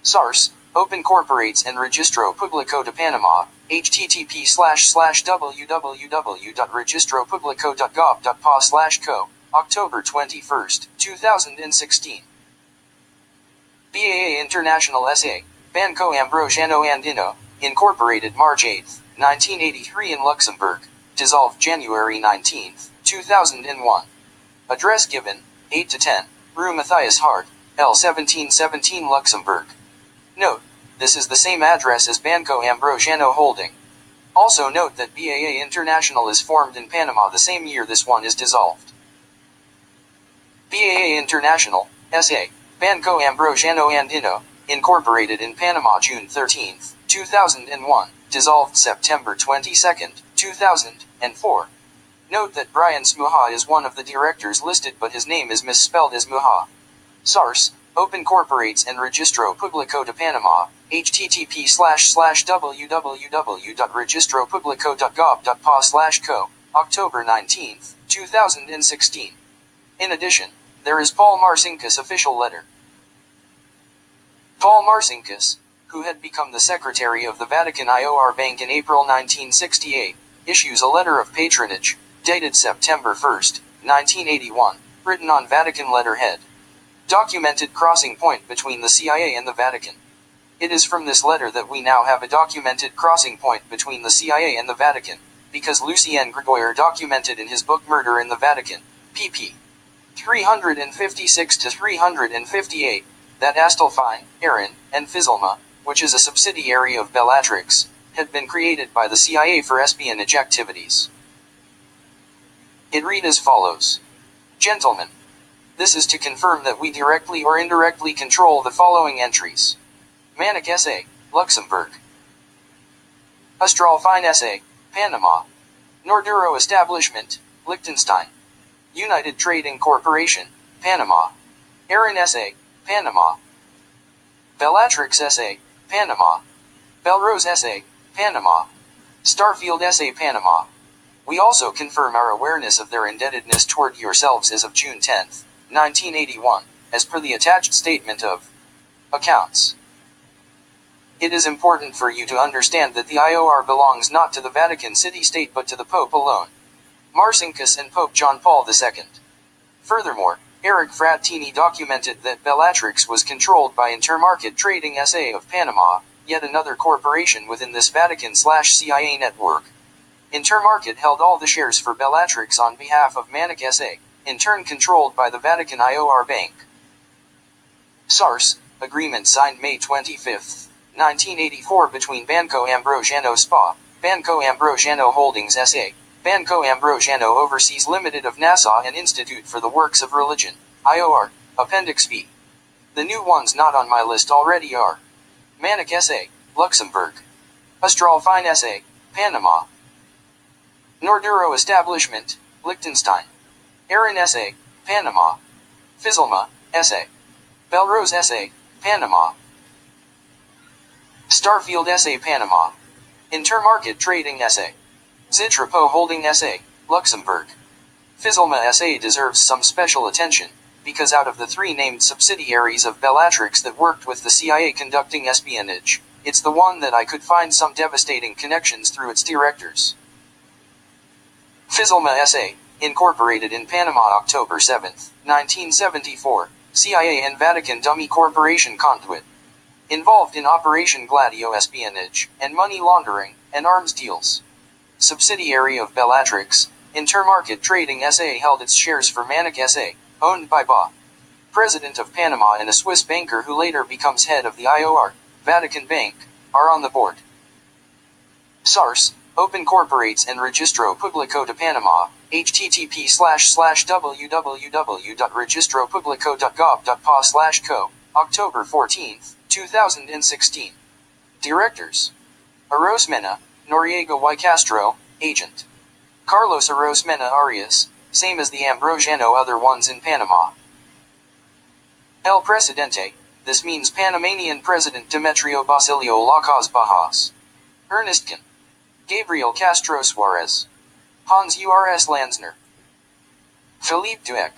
SARS, Open Corporates and Registro Público de Panama, http://www.registropublico.gov.pa/co, October 21, 2016. BAA International S.A., Banco Ambrosiano Andino, incorporated March 8, 1983 in Luxembourg, dissolved January 19, 2001. Address given, 8 to 10, Rue Matthias Hart, L 1717 Luxembourg. Note, this is the same address as Banco Ambrosiano Holding. Also note that BAA International is formed in Panama the same year this one is dissolved. BAA International, S.A., Banco Ambrosiano Andino, incorporated in Panama June 13, 2001, dissolved September 22, 2004. Note that Brian Smuha is one of the directors listed but his name is misspelled as Muha. SARS, Open Corporates en Registro Público de Panama, http://www.registropublico.gov.pa/co, October 19, 2016. In addition, there is Paul Marcinkus official letter. Paul Marcinkus, who had become the secretary of the Vatican IOR Bank in April 1968, issues a letter of patronage, dated September 1, 1981, written on Vatican letterhead. Documented crossing point between the CIA and the Vatican. It is from this letter that we now have a documented crossing point between the CIA and the Vatican, because Lucien Gregoire documented in his book Murder in the Vatican, pp. 356 to 358, that Astolfine, Aaron, and Fizzlema, which is a subsidiary of Bellatrix, had been created by the CIA for espionage activities. It read as follows. Gentlemen, this is to confirm that we directly or indirectly control the following entries. Manic S.A., Luxembourg. Astralfine S.A., Panama. Norduro Establishment, Liechtenstein. United Trading Corporation, Panama. Aaron S.A., Panama. Bellatrix S.A., Panama. Belrose S.A., Panama. Starfield S.A., Panama. We also confirm our awareness of their indebtedness toward yourselves as of June 10, 1981, as per the attached statement of accounts. It is important for you to understand that the IOR belongs not to the Vatican City-State but to the Pope alone. Marcinkus and Pope John Paul II. Furthermore, Eric Frattini documented that Bellatrix was controlled by Intermarket Trading S.A. of Panama, yet another corporation within this Vatican/CIA network. Intermarket held all the shares for Bellatrix on behalf of Manic S.A., in turn controlled by the Vatican IOR Bank. SARS, agreement signed May 25, 1984 between Banco Ambrosiano SPA, Banco Ambrosiano Holdings S.A., Banco Ambrosiano Overseas Limited of Nassau and Institute for the Works of Religion, IOR, Appendix B. The new ones not on my list already are Manic S.A., Luxembourg. Astralfine S.A., Panama. Norduro Establishment, Liechtenstein. Aaron S.A., Panama. Fizzlema, S.A. Belrose S.A., Panama. Starfield S.A., Panama. Intermarket Trading S.A. Zitrapo Holding S.A., Luxembourg. Fizzlema S.A. deserves some special attention, because out of the three named subsidiaries of Bellatrix that worked with the CIA conducting espionage, it's the one that I could find some devastating connections through its directors. Fizzlema S.A., incorporated in Panama October 7, 1974, CIA and Vatican Dummy Corporation conduit. Involved in Operation Gladio espionage, and money laundering, and arms deals. Subsidiary of Bellatrix, Intermarket Trading S.A. held its shares for Manic S.A., owned by BA. President of Panama and a Swiss banker who later becomes head of the IOR, Vatican Bank, are on the board. SARS, Open Corporates en Registro Público de Panama, http://www.registropublico.gov.pa/co, October 14, 2016. Directors. Arosmena, Noriega y Castro, Agent. Carlos Arosmena Arias, same as the Ambrosiano other ones in Panama. El Presidente, this means Panamanian President Demetrio Basilio Lacaz Bajas. Ernestkin. Gabriel Castro Suarez. Hans Urs Lanzner. Philippe Dueck.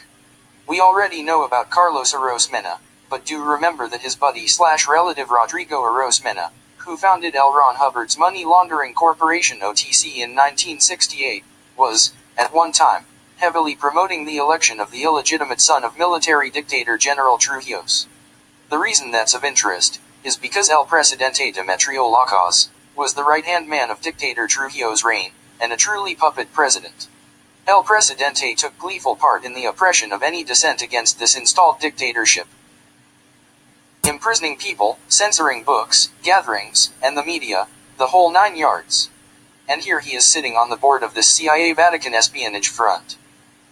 We already know about Carlos Arosmena, but do remember that his buddy/relative Rodrigo Arosmena, who founded L. Ron Hubbard's money laundering corporation OTC in 1968, was, at one time, heavily promoting the election of the illegitimate son of military dictator General Trujillo's. The reason that's of interest is because El Presidente Demetrio Lacaz was the right-hand man of dictator Trujillo's reign, and a truly puppet president. El Presidente took gleeful part in the oppression of any dissent against this installed dictatorship, imprisoning people, censoring books, gatherings, and the media, the whole 9 yards. And here he is sitting on the board of this CIA Vatican espionage front.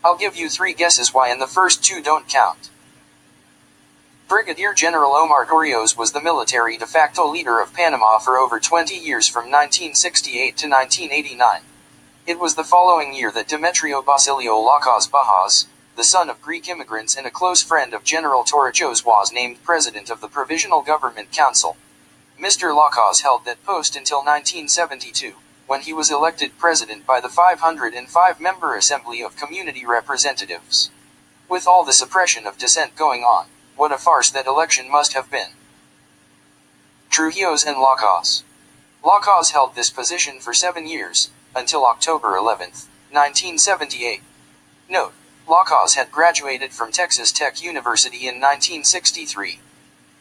I'll give you 3 guesses why, and the first 2 don't count. Brigadier General Omar Torrijos was the military de facto leader of Panama for over 20 years from 1968 to 1989. It was the following year that Demetrio Basilio Lacaze Bajas, the son of Greek immigrants and a close friend of General Torrijos, was named president of the Provisional Government Council. Mr. Lacaze held that post until 1972. When he was elected president by the 505-member Assembly of Community Representatives. With all the suppression of dissent going on, what a farce that election must have been. Trujillos and Lacaze. Lacaze held this position for 7 years, until October 11, 1978. Note, Lacaze had graduated from Texas Tech University in 1963.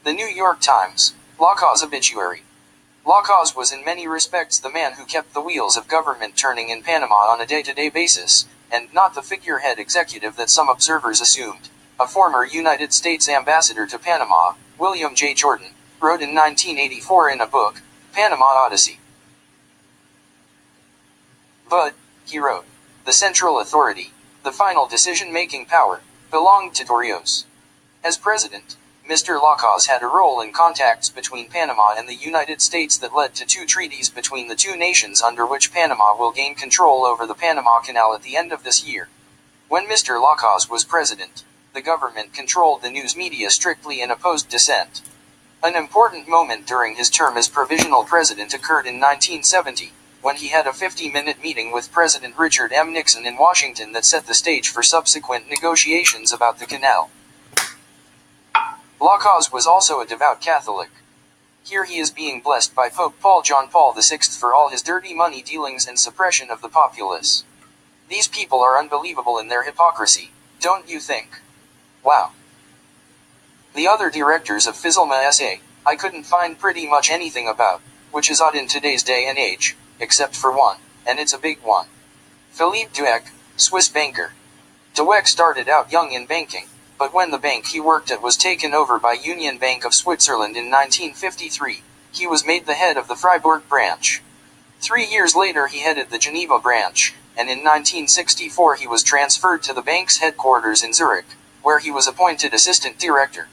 The New York Times, Lacaze obituary. Lacaze was in many respects the man who kept the wheels of government turning in Panama on a day-to-day basis, and not the figurehead executive that some observers assumed. A former United States ambassador to Panama, William J. Jordan, wrote in 1984 in a book, Panama Odyssey. But, he wrote, the central authority, the final decision-making power, belonged to Torrijos. As president, Mr. Lacaze had a role in contacts between Panama and the United States that led to 2 treaties between the 2 nations under which Panama will gain control over the Panama Canal at the end of this year. When Mr. Lacaze was president, the government controlled the news media strictly and opposed dissent. An important moment during his term as provisional president occurred in 1970, when he had a 50-minute meeting with President Richard M. Nixon in Washington that set the stage for subsequent negotiations about the canal. Lacaze was also a devout Catholic. Here he is being blessed by Pope John Paul VI for all his dirty money dealings and suppression of the populace. These people are unbelievable in their hypocrisy, don't you think? Wow. The other directors of Fizzlema SA, I couldn't find pretty much anything about, which is odd in today's day and age, except for one, and it's a big one. Philippe Dueck, Swiss banker. Dueck started out young in banking, but when the bank he worked at was taken over by Union Bank of Switzerland in 1953, he was made the head of the Freiburg branch. 3 years later he headed the Geneva branch, and in 1964 he was transferred to the bank's headquarters in Zurich, where he was appointed assistant director.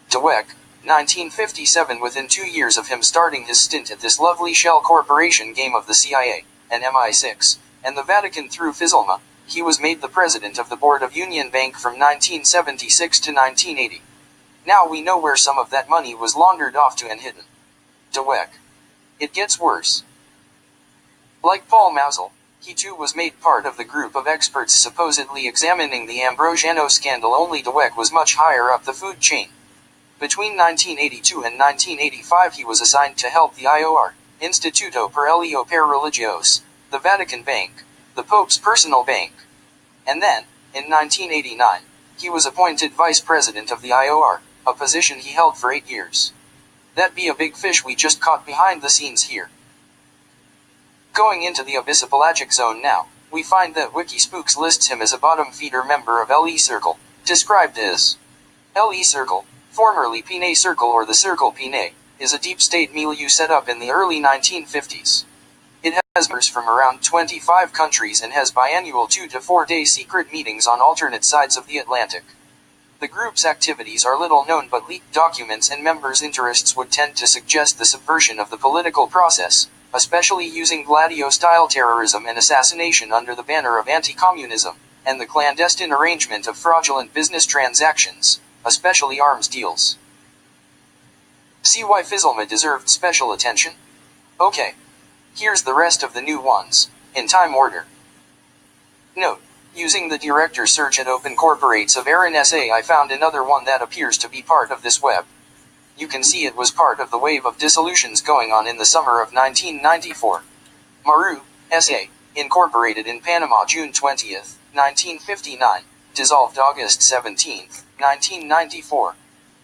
Dueck, 1957. Within 2 years of him starting his stint at this lovely shell corporation game of the CIA, and MI6, and the Vatican through Fizzlema, he was made the president of the board of Union Bank from 1976 to 1980. Now we know where some of that money was laundered off to and hidden. Dueck. It gets worse. Like Paul Mausel, he too was made part of the group of experts supposedly examining the Ambrosiano scandal, only Dueck was much higher up the food chain. Between 1982 and 1985 he was assigned to help the IOR, Instituto per gli Operi Religiosi, the Vatican Bank, the Pope's personal bank. And then, in 1989, he was appointed vice president of the IOR, a position he held for 8 years. That be a big fish we just caught behind the scenes here. Going into the abyssopelagic zone now, we find that Wikispooks lists him as a bottom feeder member of LE Circle, described as LE Circle, formerly Pinay Circle or the Circle Pinay, is a deep state milieu set up in the early 1950s. It has members from around 25 countries and has biannual 2 to 4 day secret meetings on alternate sides of the Atlantic. The group's activities are little known, but leaked documents and members' interests would tend to suggest the subversion of the political process, especially using Gladio-style terrorism and assassination under the banner of anti-communism, and the clandestine arrangement of fraudulent business transactions, especially arms deals. See why Fizzlema deserved special attention? Okay. Here's the rest of the new ones, in time order. Note, using the director search at Open Corporates of Aaron SA, I found another one that appears to be part of this web. You can see it was part of the wave of dissolutions going on in the summer of 1994. Maru, SA, incorporated in Panama June 20, 1959, dissolved August 17, 1994.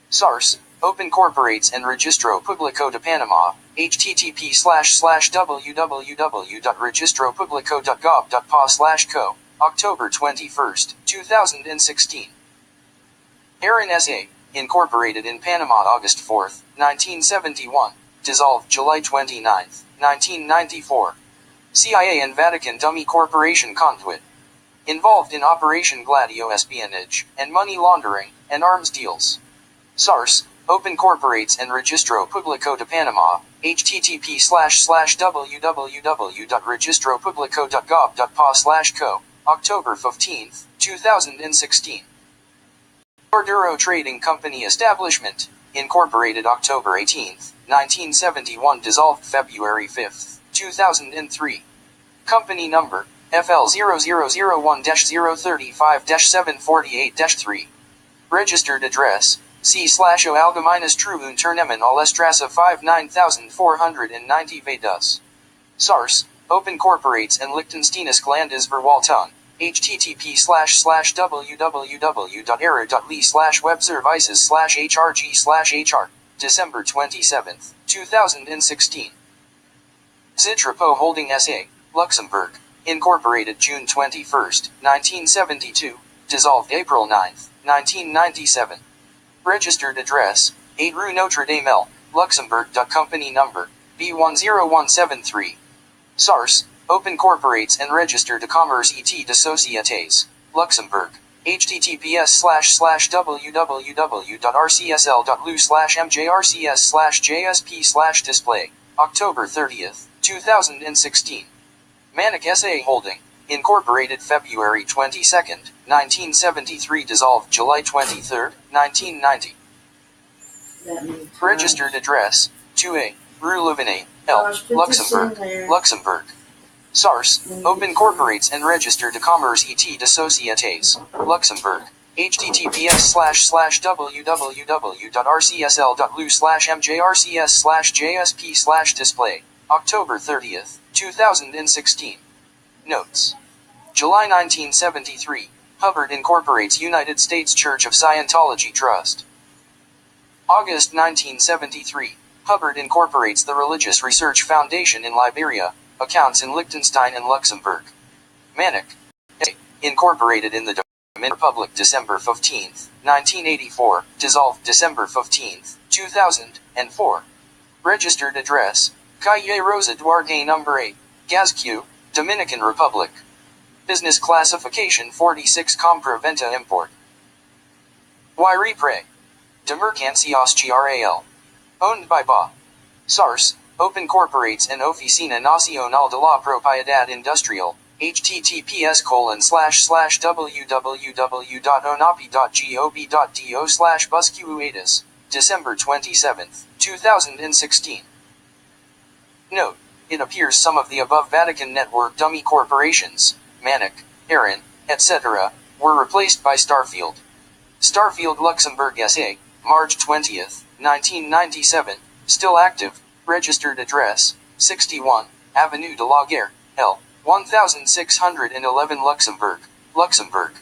SARS, Open Corporates and Registro Público de Panama, http://www.registropublico.gov.pa/co, October 21, 2016. Aaron S.A., incorporated in Panama August 4, 1971, dissolved July 29, 1994. CIA and Vatican Dummy Corporation conduit. Involved in Operation Gladio espionage, and money laundering, and arms deals. SARS, Open Corporates and Registro Público de Panama, http://www.registropublico.gov.pa/co, October 15, 2016. Corduro Trading Company Establishment, incorporated October 18, 1971, dissolved February 5, 2003. Company number, FL0001-035-748-3. Registered address, C/O Algemeines Treuunternehmen Allestrasse 5 9490 Vedas. SARS, Open Corporates and Liechtensteinische Landesverwaltung, http://www.era.li/webservices/hrg/hr, December 27, 2016. Zitrapo Holding S.A., Luxembourg, incorporated June 21, 1972, dissolved April 9, 1997. Registered address, 8 Rue Notre Dame, Luxembourg. Company number, B10173. SARS, Open Corporates and Register de Commerce et de Sociétés, Luxembourg, https://www.rcsl.lu/mjrcs/jsp/display, October 30, 2016. Manic S.A. Holding, incorporated February 22, 1973, dissolved July 23, 1990. Registered address, 2A, Rue Louvain, L, Luxembourg, Luxembourg. SARS, Open Corporates and Register de Commerce et de Sociétés, Luxembourg, https://www.rcsl.lu/mjrcs/jsp/display, October 30, 2016. Notes. July 1973, Hubbard incorporates United States Church of Scientology Trust. August 1973, Hubbard incorporates the Religious Research Foundation in Liberia, accounts in Liechtenstein and Luxembourg. Manic A. Incorporated in the Dominican Republic December 15, 1984, dissolved December 15, 2004. Registered address, Calle Rosa Duarte Number 8, Gazq, Dominican Republic. Business classification 46 Compra Venta Import. Y Repre. De Mercancías Gral. Owned by BA. SARS, Open Corporates and Oficina Nacional de la Propiedad Industrial, https://www.onapi.gov.do/busqueadas, December 27, 2016. Note, it appears some of the above Vatican Network dummy corporations, Manic, Aaron, etc., were replaced by Starfield. Starfield Luxembourg S.A., March 20, 1997, still active, registered address, 61, Avenue de la Guerre, L, 1611 Luxembourg, Luxembourg.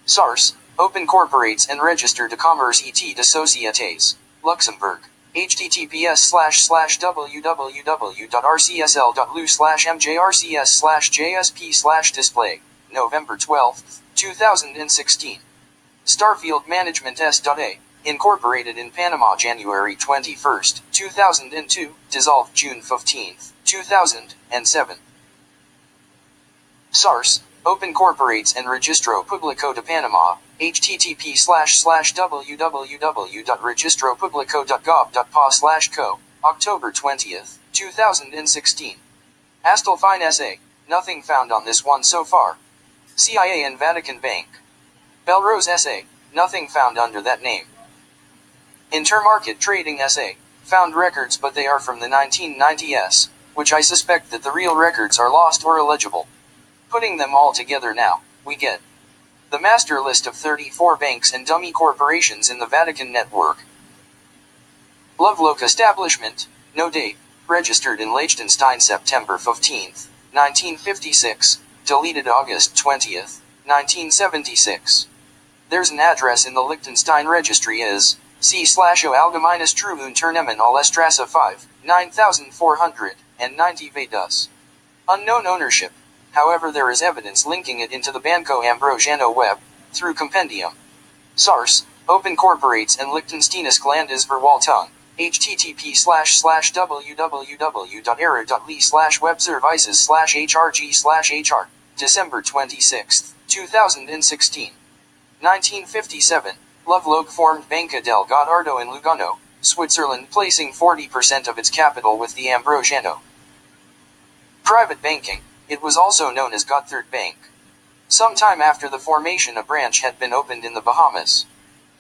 SARS, Open Corporates and Register de Commerce et de Sociétés, Luxembourg, https://www.rcsl.lu/mjrcs/jsp/display, November 12, 2016. Starfield Management S.A., incorporated in Panama January 21, 2002, dissolved June 15, 2007. SARS, Open Corporates and Registro Público de Panama, http://www.registropublico.gov.pa/co, October 20, 2016. Astelfine S.A., nothing found on this one so far. CIA and Vatican Bank. Belrose S.A., nothing found under that name. Intermarket Trading S.A., found records but they are from the 1990s, which I suspect that the real records are lost or illegible. Putting them all together now, we get the master list of 34 banks and dummy corporations in the Vatican network. Lovelock Establishment, no date, registered in Liechtenstein September 15, 1956, deleted August 20, 1976. There's an address in the Liechtenstein registry is C/O Allgemeines Treuunternehmen alle Strasse 5, 9490 Vedas. Unknown ownership. However, there is evidence linking it into the Banco Ambrosiano web, through compendium. Source: Open Corporates and Liechtensteinische Landesverwaltung. http://www.era.li/webservices/hrg/hr. December 26, 2016. 1957. Lovelock formed Banca del Gottardo in Lugano, Switzerland, placing 40% of its capital with the Ambrosiano. Private banking. It was also known as Gotthard Bank. Sometime after the formation, a branch had been opened in the Bahamas.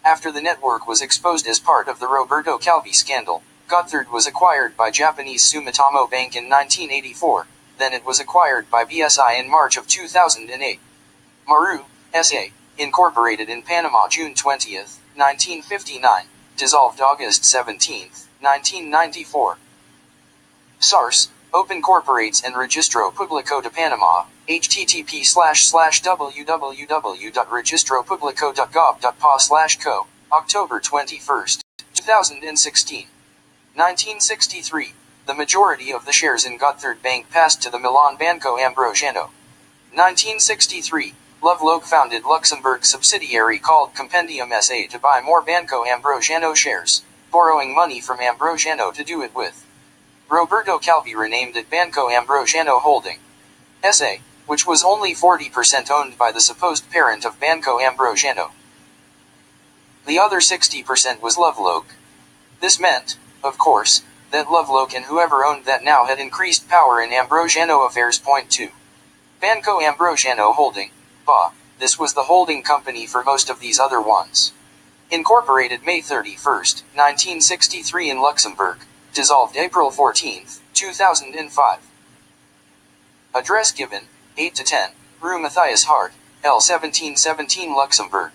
After the network was exposed as part of the Roberto Calvi scandal, Gotthard was acquired by Japanese Sumitomo Bank in 1984, then it was acquired by BSI in March of 2008. Maru, S.A., incorporated in Panama June 20, 1959, dissolved August 17, 1994. Source: Open Corporates and Registro Público de Panama, http://www.registropublico.gov.pa/co, October 21, 2016. 1963. The majority of the shares in Gotthard Bank passed to the Milan Banco Ambrosiano. 1963. Lovelock founded Luxembourg subsidiary called Compendium SA to buy more Banco Ambrosiano shares, borrowing money from Ambrosiano to do it with. Roberto Calvi renamed it Banco Ambrosiano Holding SA, which was only 40% owned by the supposed parent of Banco Ambrosiano. The other 60% was Lovelock. This meant, of course, that Lovelock and whoever owned that now had increased power in Ambrosiano affairs. Point 2. Banco Ambrosiano Holding, BA, this was the holding company for most of these other ones. Incorporated May 31, 1963 in Luxembourg, dissolved April 14, 2005. Address given, 8-10, Rue Matthias Hart, L 1717 Luxembourg.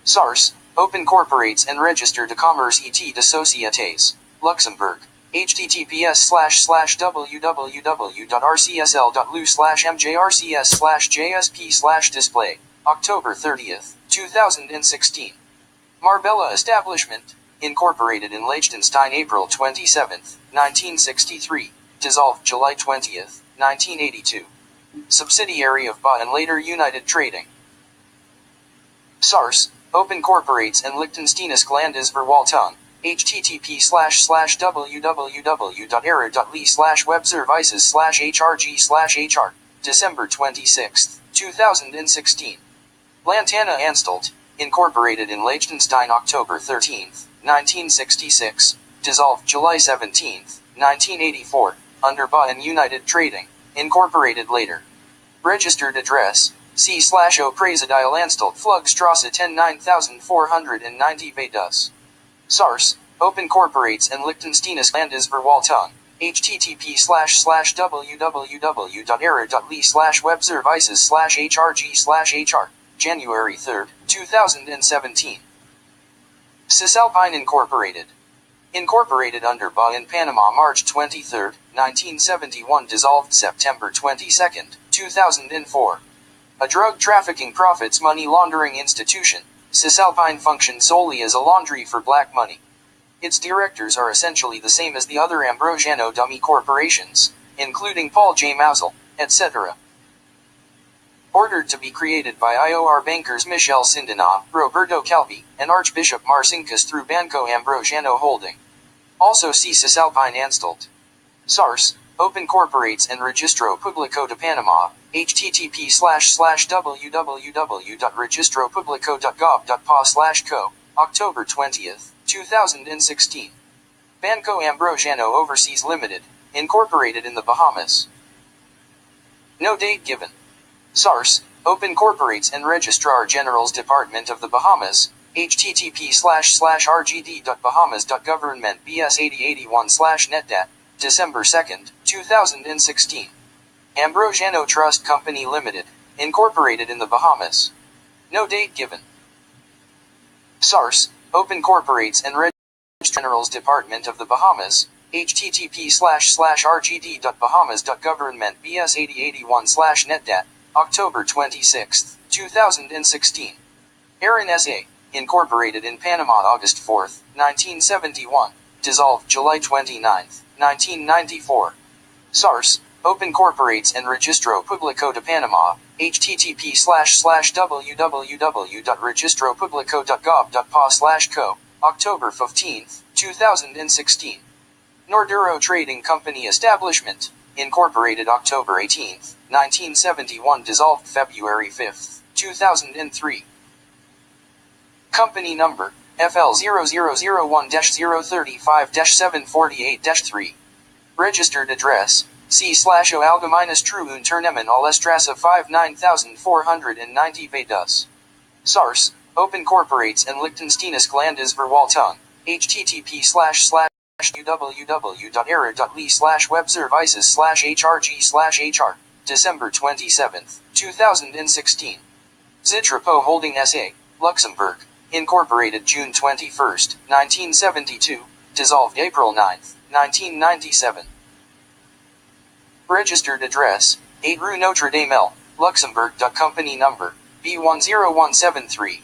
Source: Open Corporates and Register de Commerce et de Sociétés, Luxembourg. https://www.rcsl.lu/mjrcs/jsp/display, October 30, 2016. Marbella Establishment, incorporated in Liechtenstein April 27, 1963, dissolved July 20, 1982. Subsidiary of BA and later United Trading. Source: Open Corporates and Liechtensteinische Landesverwaltung, http://www.era.li/webservices/hrg/hr, December 26, 2016. Lantana Anstalt, incorporated in Liechtenstein October 13, 1966, dissolved July 17, 1984, under BA and United Trading, incorporated later. Registered address: C/O Presidile Anstalt Flugstrasse 10 9490 Vedas. Source: Open Corporates and Liechtensteinische Landesverwaltung, http://www.era.li/webservices/hrg/hr, January 3, 2017. Cisalpine Incorporated. Incorporated under BA in Panama March 23, 1971, dissolved September 22, 2004. A drug trafficking profits money laundering institution, Cisalpine functioned solely as a laundry for black money. Its directors are essentially the same as the other Ambrosiano dummy corporations, including Paul J. Mausel, etc. Ordered to be created by IOR bankers Michel Sindena, Roberto Calvi, and Archbishop Marcinkus through Banco Ambrosiano Holding. Also see Cisalpine Anstalt. Source: Open Corporates and Registro Público de Panama, http://www.registropublico.gov.pa/co, October 20, 2016. Banco Ambrosiano Overseas Limited, incorporated in the Bahamas. No date given. Source: Open Corporates and Registrar General's Department of the Bahamas, http://rgd.bahamas.government/bs8081/netdat, December 2, 2016. Ambrosiano Trust Company Limited, incorporated in the Bahamas. No date given. Source: Open Corporates and Registrar General's Department of the Bahamas, http://rgd.bahamas.government/bs8081/netdat, October 26, 2016. Aaron S.A., incorporated in Panama August 4, 1971, dissolved July 29, 1994. SARS, Open Corporates en Registro Público de Panama, http://www.registropublico.gov.pa/co, October 15, 2016. Norduro Trading Company Establishment, incorporated October 18, 1971, dissolved February 5, 2003. Company number, FL0001-035-748-3. Registered address, C/O Algemeines True Unternehmen Allstrasse 5 9490 Vedas. SARS, Open Corporates en Liechtensteinische Landes Verwaltung, http://www.era.li/webservices/hrg/hr, December 27, 2016. Zitrapo Holding SA, Luxembourg, incorporated June 21, 1972, dissolved April 9, 1997. Registered address, 8 Rue Notre Dame, Luxembourg. Company number, B10173.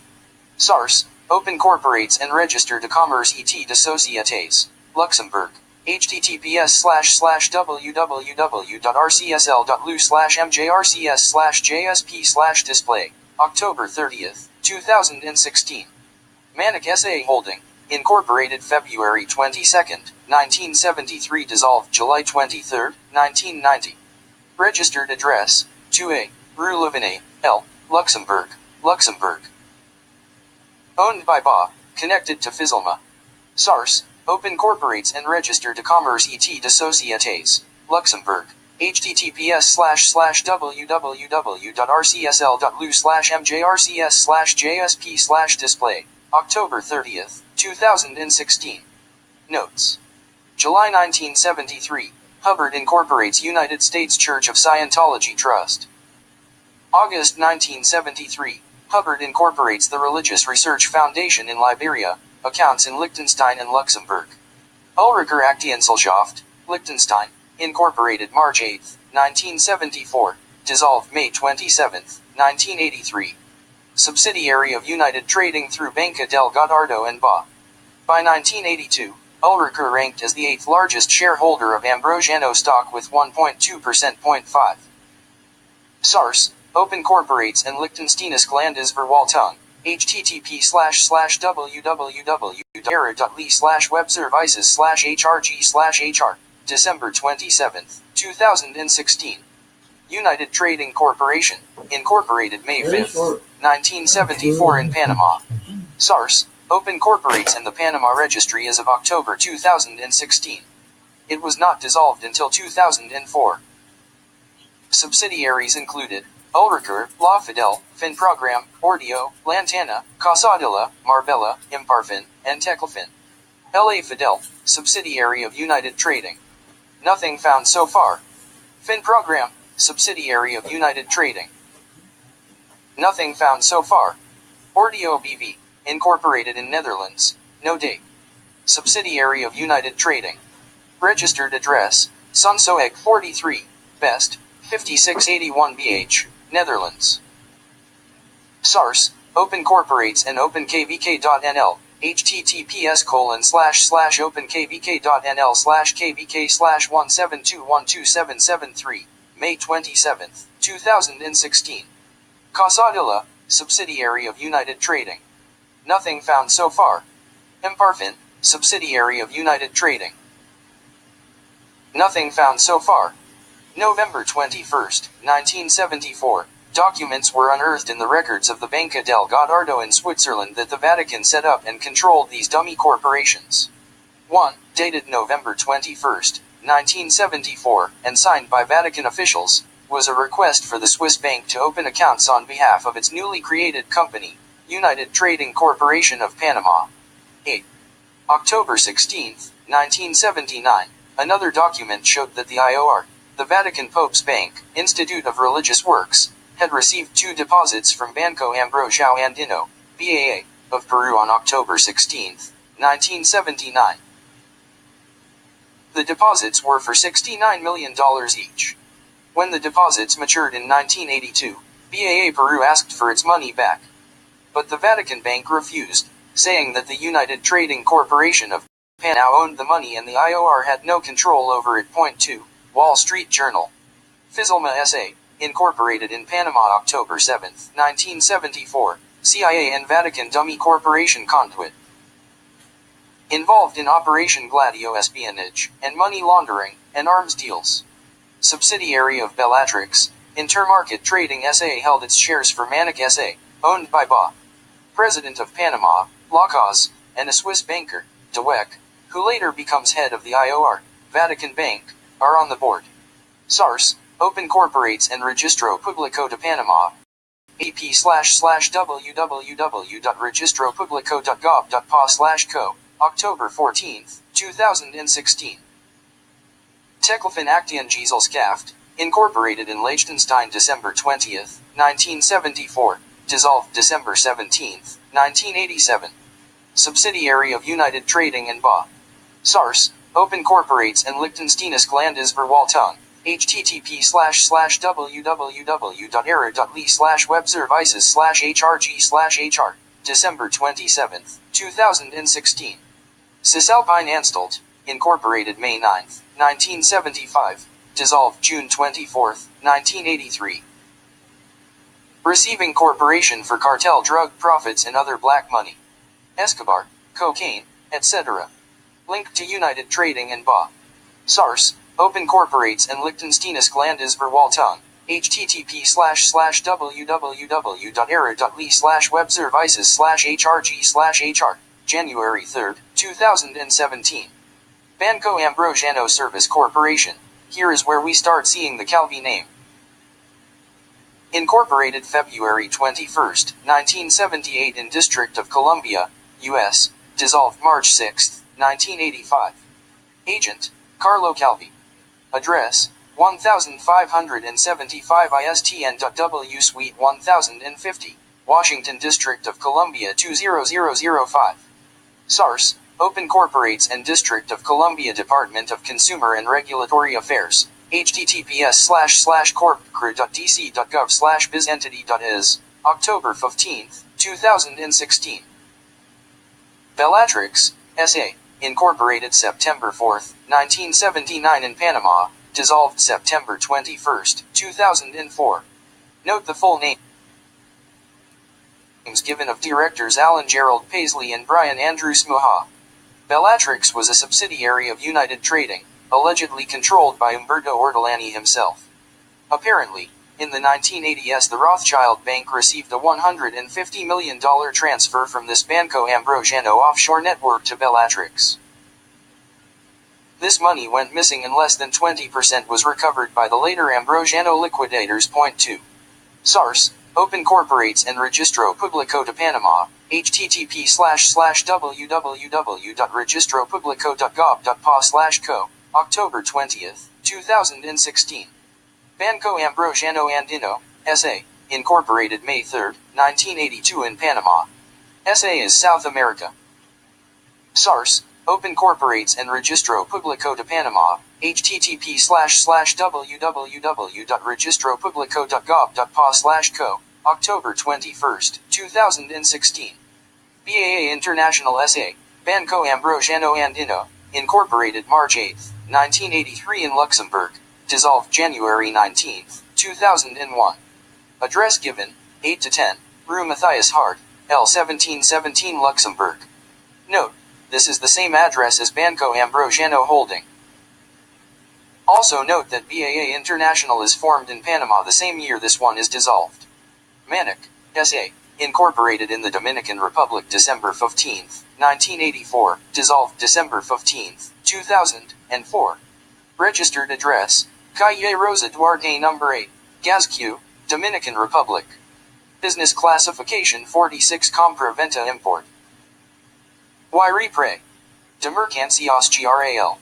SARS, Open Corporates en Registre de Commerce et de Sociétés, Luxembourg, https://www.rcsl.lu/mjrcs/jsp/display, October 30, 2016. Manic SA Holding, incorporated February 22, 1973, dissolved July 23, 1990. Registered address, 2A, Rue Levinet, L, Luxembourg, Luxembourg. Owned by BA, connected to Fizelma. SARS, Open Corporates en Registre de Commerce et de Sociétés, Luxembourg, https://www.rcsl.lu/mjrcs/jsp/display, October 30, 2016. Notes. July 1973, Hubbard incorporates United States Church of Scientology Trust. August 1973, Hubbard incorporates the Religious Research Foundation in Liberia, accounts in Liechtenstein and Luxembourg. Ulricher Aktiengesellschaft, Liechtenstein, incorporated March 8, 1974, dissolved May 27, 1983. Subsidiary of United Trading through Banca del Gottardo and BA. By 1982, Ulricher ranked as the 8th largest shareholder of Ambrosiano stock with 1.2%. SARS, Open Corporates en Liechtensteinische Landes Verwaltung, http://www.era.li/webservices/hrg/hr, December 27, 2016. United Trading Corporation, incorporated May 5, 1974 in Panama. SARS, Open Corporates in the Panama Registry as of October 2016. It was not dissolved until 2004. Subsidiaries included Ulricher, La Fidel, Finprogram, Ordio, Lantana, Casadilla, Marbella, Imparfin, and Teclafin. La Fidel, subsidiary of United Trading. Nothing found so far. Finprogram, subsidiary of United Trading. Nothing found so far. Ordio BV, incorporated in Netherlands, no date. Subsidiary of United Trading. Registered address, Sunsoeg 43, Best, 5681 BH, Netherlands. SARS, Open Corporates and OpenKVK.nl, https://openkvk.nl/kvk/172127773, May 27, 2016. Casadilla, subsidiary of United Trading. Nothing found so far. Imparfin, subsidiary of United Trading. Nothing found so far. November 21, 1974, documents were unearthed in the records of the Banca del Gottardo in Switzerland that the Vatican set up and controlled these dummy corporations. 1. Dated November 21, 1974, and signed by Vatican officials, was a request for the Swiss bank to open accounts on behalf of its newly created company, United Trading Corporation of Panama. 8. October 16, 1979, another document showed that the IOR, the Vatican Pope's Bank, Institute of Religious Works, had received 2 deposits from Banco Ambrosio Andino, BAA, of Peru on October 16, 1979. The deposits were for $69 million each. When the deposits matured in 1982, BAA Peru asked for its money back. but the Vatican Bank refused, saying that the United Trading Corporation of Panama owned the money and the IOR had no control over it. Point 2. Wall Street Journal. Fizzlema S.A., incorporated in Panama October 7, 1974, CIA and Vatican dummy corporation conduit. Involved in Operation Gladio espionage, and money laundering, and arms deals. Subsidiary of Bellatrix, Intermarket Trading S.A. held its shares for Manic S.A., owned by BA. President of Panama, Lacaz, and a Swiss banker, Dweck, who later becomes head of the IOR, Vatican Bank, are on the board. SARS, Open Corporates and Registro Público de Panama, ap/www.registropublico.gov.pa/co, October 14, 2016. Teclfin Aktiengesellschaft, incorporated in Liechtenstein December 20, 1974, dissolved December 17, 1987. Subsidiary of United Trading and BA. SARS, Open Corporates and Liechtensteinische Landesverwaltung, http://www.era.li/webservices/hrg/hr, December 27, 2016. Cisalpine Anstalt, incorporated May 9, 1975, dissolved June 24, 1983. Receiving Corporation for Cartel Drug Profits and Other Black Money. Escobar, Cocaine, etc. Linked to United Trading and BA. SARS, Open Corporates and Liechtensteinische Landesverwaltung, http://www.era.li/webservices/hrg/hr, January 3, 2017. Banco Ambrosiano Service Corporation. Here is where we start seeing the Calvi name. Incorporated February 21, 1978 in District of Columbia, U.S., dissolved March 6, 1985. Agent, Carlo Calvi. Address, 1575 ISTN.W Suite 1050, Washington District of Columbia 20005. SARS, Open Corporates and District of Columbia Department of Consumer and Regulatory Affairs, https://corp.cr.dc.gov/bizentity.is, October 15, 2016. Bellatrix, S.A., incorporated September 4, 1979 in Panama, dissolved September 21, 2004. Note the full names given of directors Alan Gerald Paisley and Brian Andrew Smuha. Bellatrix was a subsidiary of United Trading, allegedly controlled by Umberto Ortolani himself. Apparently, in the 1980s the Rothschild Bank received a $150 million transfer from this Banco Ambrosiano offshore network to Bellatrix. This money went missing and less than 20% was recovered by the later Ambrosiano liquidators. Point 2. SARS, Open Corporates and Registro Público de Panama, http://www.registropublico.gov.pa/co, October 20, 2016. Banco Ambrosiano Andino, S.A., incorporated May 3, 1982 in Panama. S.A. is South America. SARS, Open Corporates and Registro Público de Panama, http://www.registropublico.gov.pa/co, October 21, 2016. BAA International S.A., Banco Ambrosiano Andino, incorporated March 8, 1983 in Luxembourg, dissolved January 19, 2001. Address given, 8-10, Rue Matthias Hart, L 1717 Luxembourg. Note, this is the same address as Banco Ambrosiano Holding. Also note that BAA International is formed in Panama the same year this one is dissolved. Manic, S.A., incorporated in the Dominican Republic December 15, 1984, dissolved December 15, 2004. Registered address, Calle Rosa Duarte No. 8, Gascu, Dominican Republic. Business classification 46 Compra-Venta Import. Y repre. De Mercancías Gral.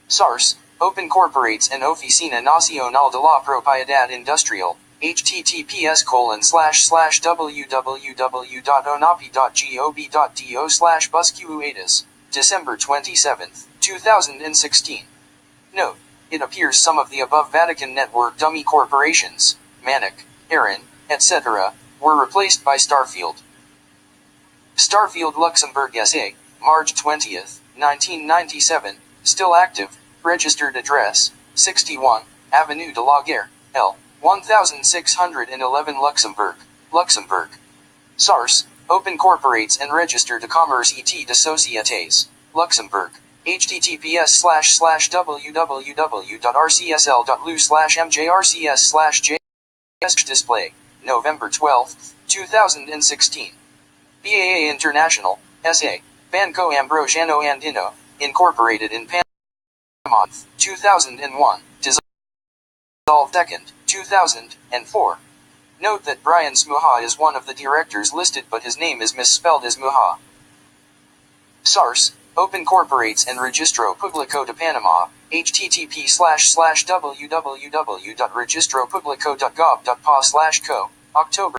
SARS, Open Corporates and Oficina Nacional de la Propiedad Industrial, https://www.onapi.gov.do/busqueadas, December 27, 2016. Note, it appears some of the above Vatican network dummy corporations, Manic, Aaron, etc., were replaced by Starfield. Starfield Luxembourg SA, March 20th, 1997, still active, registered address, 61, Avenue de la Guerre, L, 1611 Luxembourg, Luxembourg. SARS, Open Corporates and Register de Commerce et de Sociétés, Luxembourg. https://www.rcsl.lu/mjrcs/j display, November 12, 2016. BAA International, S.A., Banco Ambrosiano Andino, Incorporated in Panama, 2001, dissolved 2nd, 2004. Note that Brian Smuha is one of the directors listed but his name is misspelled as Muha. SARS, Open Corporates and Registro Público de Panama, http://www.registropublico.gov.pa/co, October